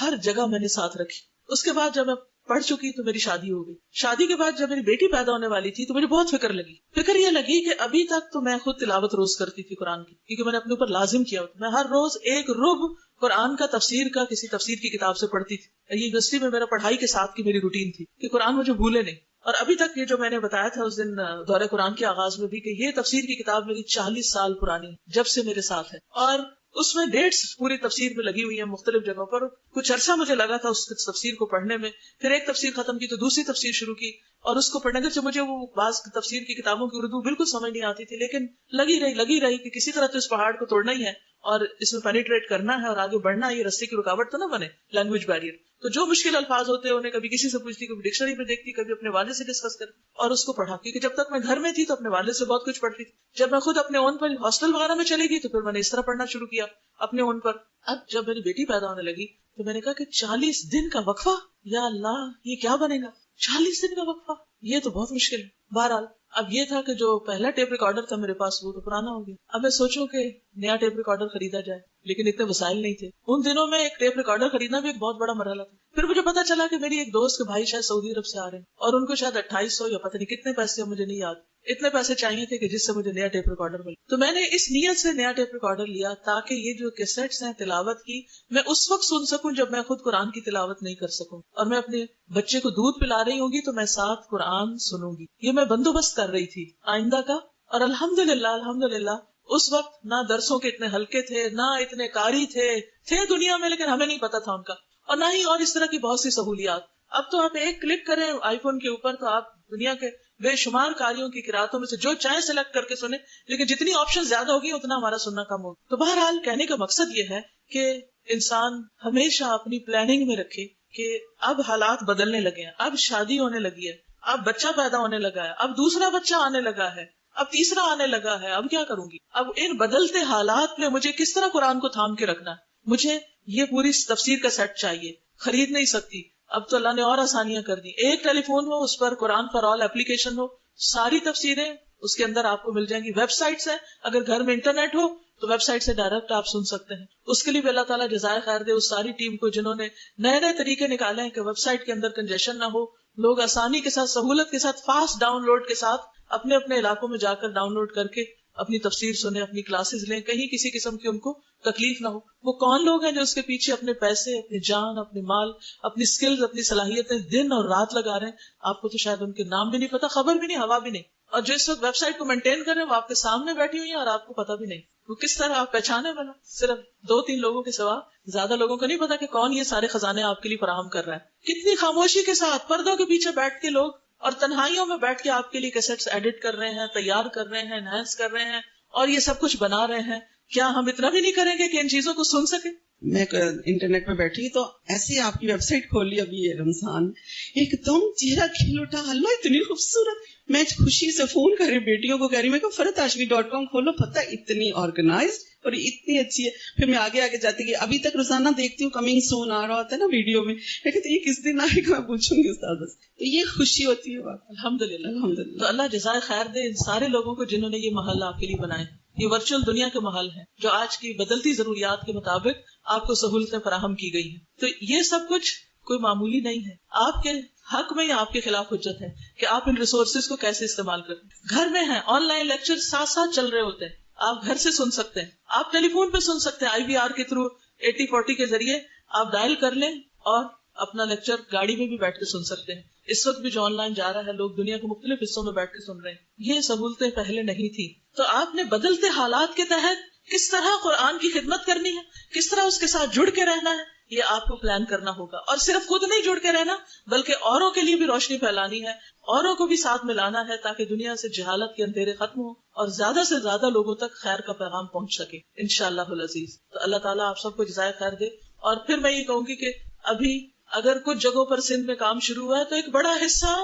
ہر جگہ میں نے ساتھ رکھی. اس کے بعد جب میں پڑھ چکی تو میری شادی ہو گئی. شادی کے بعد جب میری بیٹی پیدا ہونے والی تھی تو مجھے بہت فکر لگی. فکر یہ لگی کہ ابھی تک تو میں خود تلاوت روز کرتی تھی قرآن کی، کیونکہ میں نے اپنے اوپر لازم کیا ہوتا. میں ہر روز ایک رب قرآن کا تفسیر کا کسی تفسیر کی کتاب سے پڑھتی تھی. یہ یونیورسٹی میں میرا پڑھائی کے ساتھ کی میری روٹین تھی کہ قرآن مجھے بھولے نہیں. اور ابھی تک یہ جو میں نے بتایا تھا اس دن دورہ قرآن کے آغاز میں بھی کہ یہ تفسیر کی کتاب میری 40 سال پرانی جب سے میرے ساتھ ہے، اور اس میں ڈیٹس پوری تفسیر میں لگی ہوئی ہیں مختلف جگہوں پر. کچھ عرصہ مجھے لگا تھا اس تفسیر کو پڑھنے میں، پھر ایک تفسیر ختم کی تو دوسری تفسیر شروع کی، اور اس کو پڑھنے کے مجھے وہ بعض تفسیر کی کتابوں کی اردو بالکل سمجھ نہیں آتی تھی، لیکن لگی رہی کہ کسی طرح تو اس پہاڑ کو توڑنا ہی ہے اور اس میں پینیٹریٹ کرنا ہے اور آگے بڑھنا ہے. یہ رستے کی رکاوٹ تو نہ بنے، لینگویج بیریئر. تو جو مشکل الفاظ ہوتے ہیں انہیں کبھی کسی سے پوچھتی، کبھی ڈکشنری میں دیکھتی، کبھی اپنے والد سے ڈسکس کرتی اور اس کو پڑھا. کیونکہ جب تک میں گھر میں تھی تو اپنے والد سے بہت کچھ پڑھتی تھی. جب میں خود اپنے اون پر ہاسٹل وغیرہ میں چلی گئی تو پھر میں نے اس طرح پڑھنا شروع کیا اپنے اون پر. اب جب میری بیٹی پیدا ہونے لگی تو میں نے کہا کہ 40 دن کا وقفہ، یا اللہ یہ کیا بنے گا؟ 40 دن کا وقفہ، یہ تو بہت مشکل ہے. بہرحال اب یہ تھا کہ جو پہلا ٹیپ ریکارڈر تھا میرے پاس وہ تو پرانا ہو گیا. اب میں سوچوں کہ نیا ٹیپ ریکارڈر خریدا جائے، لیکن اتنے وسائل نہیں تھے. ان دنوں میں ایک ٹیپ ریکارڈر خریدنا بھی ایک بہت بڑا مرحلہ تھا. پھر مجھے پتا چلا کہ میری ایک دوست کے بھائی شاید سعودی عرب سے آ رہے ہیں اور ان کو شاید 2800 یا پتہ نہیں کتنے پیسے، مجھے نہیں یاد، اتنے پیسے چاہیے تھے کہ جس سے مجھے نیا ٹیپ ریکارڈر ملے. تو میں نے اس نیت سے نیا ٹیپ ریکارڈر لیا تاکہ یہ جو کیسٹس ہیں تلاوت کی میں اس وقت سن سکوں جب میں خود قرآن کی تلاوت نہیں کر سکوں، اور میں اپنے بچے کو دودھ پلا رہی ہوں گی تو میں ساتھ قرآن سنوں گی. یہ میں بندوبست کر رہی تھی آئندہ کا. اور الحمدللہ اس وقت نہ درسوں کے اتنے ہلکے تھے، نہ اتنے قاری تھے دنیا میں، لیکن ہمیں نہیں پتا تھا ان کا، اور نہ ہی اور اس طرح کی بہت سی سہولیات. اب تو آپ ایک کلک کریں آئی فون کے اوپر تو آپ دنیا کے بے شمار قاریوں کی قراتوں میں سے جو چاہیں سلیکٹ کر کے سنیں، لیکن جتنی آپشن زیادہ ہوگی اتنا ہمارا سننا کم ہوگا. تو بہرحال کہنے کا مقصد یہ ہے کہ انسان ہمیشہ اپنی پلاننگ میں رکھے کہ اب حالات بدلنے لگے ہیں، اب شادی ہونے لگی ہے، اب بچہ پیدا ہونے لگا ہے، اب دوسرا بچہ آنے لگا ہے، اب تیسرا آنے لگا ہے، اب کیا کروں گی؟ اب ان بدلتے حالات میں مجھے کس طرح قرآن کو تھام کے رکھنا ہے؟ مجھے یہ پوری تفسیر کا سیٹ چاہیے، خرید نہیں سکتی. اب تو اللہ نے اور آسانیاں کر دی. ایک ٹیلی فون ہو، اس پر قرآن فار آل ایپلیکیشن ہو، ساری تفسیریں اس کے اندر آپ کو مل جائیں گی. ویب سائٹس ہیں، اگر گھر میں انٹرنیٹ ہو تو ویب سائٹ سے ڈائریکٹ آپ سن سکتے ہیں. اس کے لیے بھی اللہ تعالیٰ جزائے خیر دے اس ساری ٹیم کو جنہوں نے نئے نئے طریقے نکالے ہیں کہ ویب سائٹ کے اندر کنجیشن نہ ہو، لوگ آسانی کے ساتھ، سہولت کے ساتھ، فاسٹ ڈاؤن لوڈ کے ساتھ اپنے اپنے علاقوں میں جا کر ڈاؤن لوڈ کر کے اپنی تفسیر سنیں، اپنی کلاسز لیں، کہیں کسی قسم کی ان کو تکلیف نہ ہو. وہ کون لوگ ہیں جو اس کے پیچھے اپنے پیسے، اپنی جان، اپنے مال، اپنی سکلز، اپنی صلاحیتیں دن اور رات لگا رہے ہیں؟ آپ کو تو شاید ان کے نام بھی نہیں پتا، خبر بھی نہیں، ہوا بھی نہیں. اور جو اس وقت ویب سائٹ کو مینٹین کر رہے ہیں وہ آپ کے سامنے بیٹھی ہوئی ہیں اور آپ کو پتا بھی نہیں. وہ کس طرح آپ پہچانے والا؟ صرف 2-3 لوگوں کے سوا زیادہ لوگوں کو نہیں پتا کہ کون یہ سارے خزانے آپ کے لیے فراہم کر رہا ہے. کتنی خاموشی کے ساتھ پردوں کے پیچھے بیٹھ کے لوگ اور تنہائیوں میں بیٹھ کے آپ کے لیے کیسٹس ایڈٹ کر رہے ہیں، تیار کر رہے ہیں، انہینس کر رہے ہیں اور یہ سب کچھ بنا رہے ہیں. کیا ہم اتنا بھی نہیں کریں گے کہ ان چیزوں کو سن سکیں؟ میں انٹرنیٹ پہ بیٹھی تو ایسے آپ کی ویب سائٹ کھولی ابھی یہ رمضان، ایک دم چہرہ کھل اٹھا، اللہ اتنی خوبصورت. میں خوشی سے فون کر رہی بیٹیوں کو، کہہ رہی میں کہ فرحتاشمی.com کھولو، پتہ اتنی آرگنائز اور اتنی اچھی ہے. پھر میں آگے آگے جاتی گئی، ابھی تک روزانہ دیکھتی ہوں کمنگ سون آ رہا ہوتا ہے نا ویڈیو میں. میں کہتی یہ کس دن آئے گا، میں پوچھوں گی استاد سے. تو یہ خوشی ہوتی ہے. الحمدللہ الحمدللہ. تو اللہ جزائے خیر دے ان سارے لوگوں کو جنہوں نے یہ محل آپ کے لیے بنائے. یہ ورچوئل دنیا کے محل ہیں جو آج کی بدلتی ضروریات کے مطابق آپ کو سہولتیں فراہم کی گئی ہیں. تو یہ سب کچھ کوئی معمولی نہیں ہے. آپ کے حق میں یا آپ کے خلاف حجت ہے کہ آپ ان ریسورسز کو کیسے استعمال کریں. گھر میں ہیں، آن لائن لیکچر ساتھ ساتھ چل رہے ہوتے ہیں، آپ گھر سے سن سکتے ہیں، آپ ٹیلی فون پہ سن سکتے ہیں، IVR کے تھرو 8040 کے ذریعے آپ ڈائل کر لیں اور اپنا لیکچر گاڑی میں بھی بیٹھ کے سن سکتے ہیں. اس وقت بھی جو آن لائن جا رہا ہے، لوگ دنیا کے مختلف حصوں میں بیٹھ کے سن رہے ہیں. یہ سہولتیں پہلے نہیں تھی. تو آپ نے بدلتے حالات کے تحت کس طرح قرآن کی خدمت کرنی ہے، کس طرح اس کے ساتھ جڑ کے رہنا ہے، یہ آپ کو پلان کرنا ہوگا. اور صرف خود نہیں جڑ کے رہنا بلکہ اوروں کے لیے بھی روشنی پھیلانی ہے، اوروں کو بھی ساتھ ملانا ہے تاکہ دنیا سے جہالت کے اندھیرے ختم ہوں اور زیادہ سے زیادہ لوگوں تک خیر کا پیغام پہنچ سکے انشاءاللہ العزیز. تو اللہ تعالیٰ آپ سب کو جزائے خیر دے. اور پھر میں یہ کہوں گی کہ ابھی اگر کچھ جگہوں پر سندھ میں کام شروع ہوا ہے تو ایک بڑا حصہ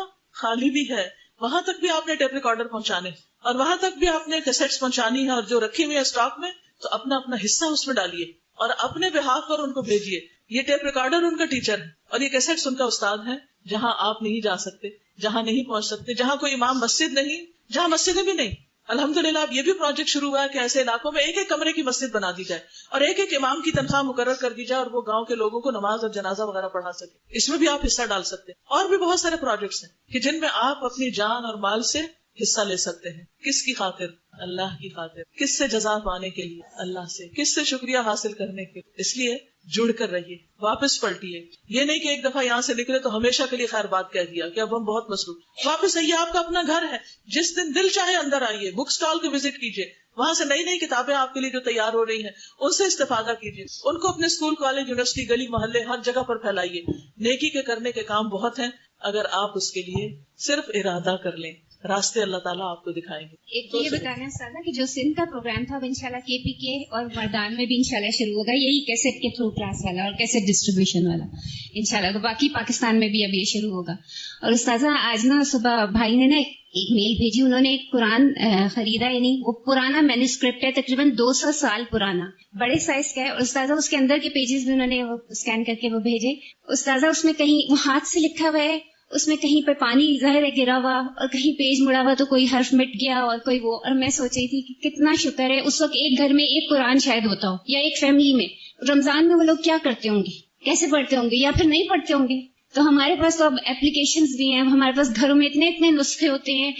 خالی بھی ہے، وہاں تک بھی آپ نے ٹیپ ریکارڈر پہنچانے اور وہاں تک بھی آپ نے کیسٹس پہنچانی ہے، اور جو رکھی ہوئی ہے اسٹاک میں تو اپنا اپنا حصہ اس میں ڈالیے اور اپنے بہاف پر ان کو بھیجیے. یہ ٹیپ ریکارڈر ان کا ٹیچر ہے اور یہ کیسٹس ان کا استاد ہے. جہاں آپ نہیں جا سکتے، جہاں نہیں پہنچ سکتے، جہاں کوئی امام مسجد نہیں، جہاں مسجدیں بھی نہیں، الحمدللہ اب یہ بھی پروجیکٹ شروع ہوا ہے کہ ایسے علاقوں میں ایک ایک کمرے کی مسجد بنا دی جائے اور ایک ایک امام کی تنخواہ مقرر کر دی جائے اور وہ گاؤں کے لوگوں کو نماز اور جنازہ وغیرہ پڑھا سکے. اس میں بھی آپ حصہ ڈال سکتے ہیں. اور بھی بہت سارے پروجیکٹس ہیں کہ جن میں آپ اپنی جان اور مال سے حصہ لے سکتے ہیں. کس کی خاطر؟ اللہ کی خاطر. کس سے جزا پانے کے لیے؟ اللہ سے. کس سے شکریہ حاصل کرنے کے؟ اس لیے جڑ کر رہیے، واپس پلٹیے. یہ نہیں کہ ایک دفعہ یہاں سے نکلے تو ہمیشہ کے لیے خیر بات کہہ دیا کہ اب ہم بہت مصروف. واپس آئیے، آپ کا اپنا گھر ہے. جس دن دل چاہے اندر آئیے، بک اسٹال کو وزٹ کیجیے، وہاں سے نئی نئی کتابیں آپ کے لیے جو تیار ہو رہی ہیں ان سے استفادہ کیجیے. ان کو اپنے اسکول، کالج، یونیورسٹی، گلی محلے ہر جگہ پر پھیلائیے. نیکی کے کرنے کے کام بہت ہیں اگر آپ اس کے لیے صرف ارادہ کر لیں. راستے اللہ تعالیٰ آپ کو دکھائیں گے. ایک یہ بتانا سادہ کہ جو سندھ کا پروگرام تھا وہ انشاءاللہ KPK اور مردان میں بھی انشاءاللہ شروع ہوگا، یہی کیسٹ کے تھرو کلاس والا اور کیسٹ ڈسٹریبیوشن والا انشاءاللہ. تو باقی پاکستان میں بھی اب یہ شروع ہوگا. اور استاذہ آج نا صبح بھائی نے نا ایک میل بھیجی، انہوں نے ایک قرآن خریدا، یعنی وہ پرانا مینوسکرپٹ ہے، تقریباً 200 سال پرانا، بڑے سائز کا ہے. اور استاذہ اس کے اندر کے پیجز بھی انہوں نے اسکین کر کے وہ بھیجے. استاذہ اس میں کہیں وہ ہاتھ سے لکھا ہوا ہے، اس میں کہیں پہ پانی ظاہر ہے گرا ہوا اور کہیں پیج مڑا ہوا تو کوئی حرف مٹ گیا اور کوئی وہ. اور میں سوچ رہی تھی کہ کتنا شکر ہے اس وقت ایک گھر میں ایک قرآن شاید ہوتا ہو، یا ایک فیملی میں رمضان میں وہ لوگ کیا کرتے ہوں گے، کیسے پڑھتے ہوں گے، یا پھر نہیں پڑھتے ہوں گے. تو ہمارے پاس تو اب اپلیکیشنز بھی ہیں، ہمارے پاس گھروں میں اتنے نسخے ہوتے ہیں،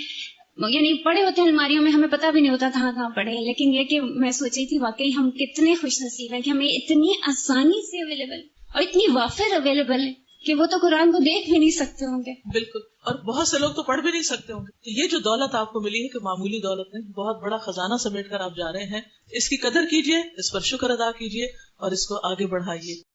یعنی پڑے ہوتے ہیں الماریوں میں، ہمیں پتہ بھی نہیں ہوتا کہاں پڑے ہیں. لیکن یہ کہ میں سوچ رہی تھی واقعی ہم کتنے خوش نصیب ہیں کہ ہمیں اتنی آسانی سے اویلیبل اور اتنی وافر اویلیبل ہے کہ وہ تو قرآن کو دیکھ بھی نہیں سکتے ہوں گے. بالکل. اور بہت سے لوگ تو پڑھ بھی نہیں سکتے ہوں گے. تو یہ جو دولت آپ کو ملی ہے کہ معمولی دولت نہیں، بہت بڑا خزانہ سمیٹ کر آپ جا رہے ہیں. اس کی قدر کیجئے، اس پر شکر ادا کیجئے اور اس کو آگے بڑھائیے.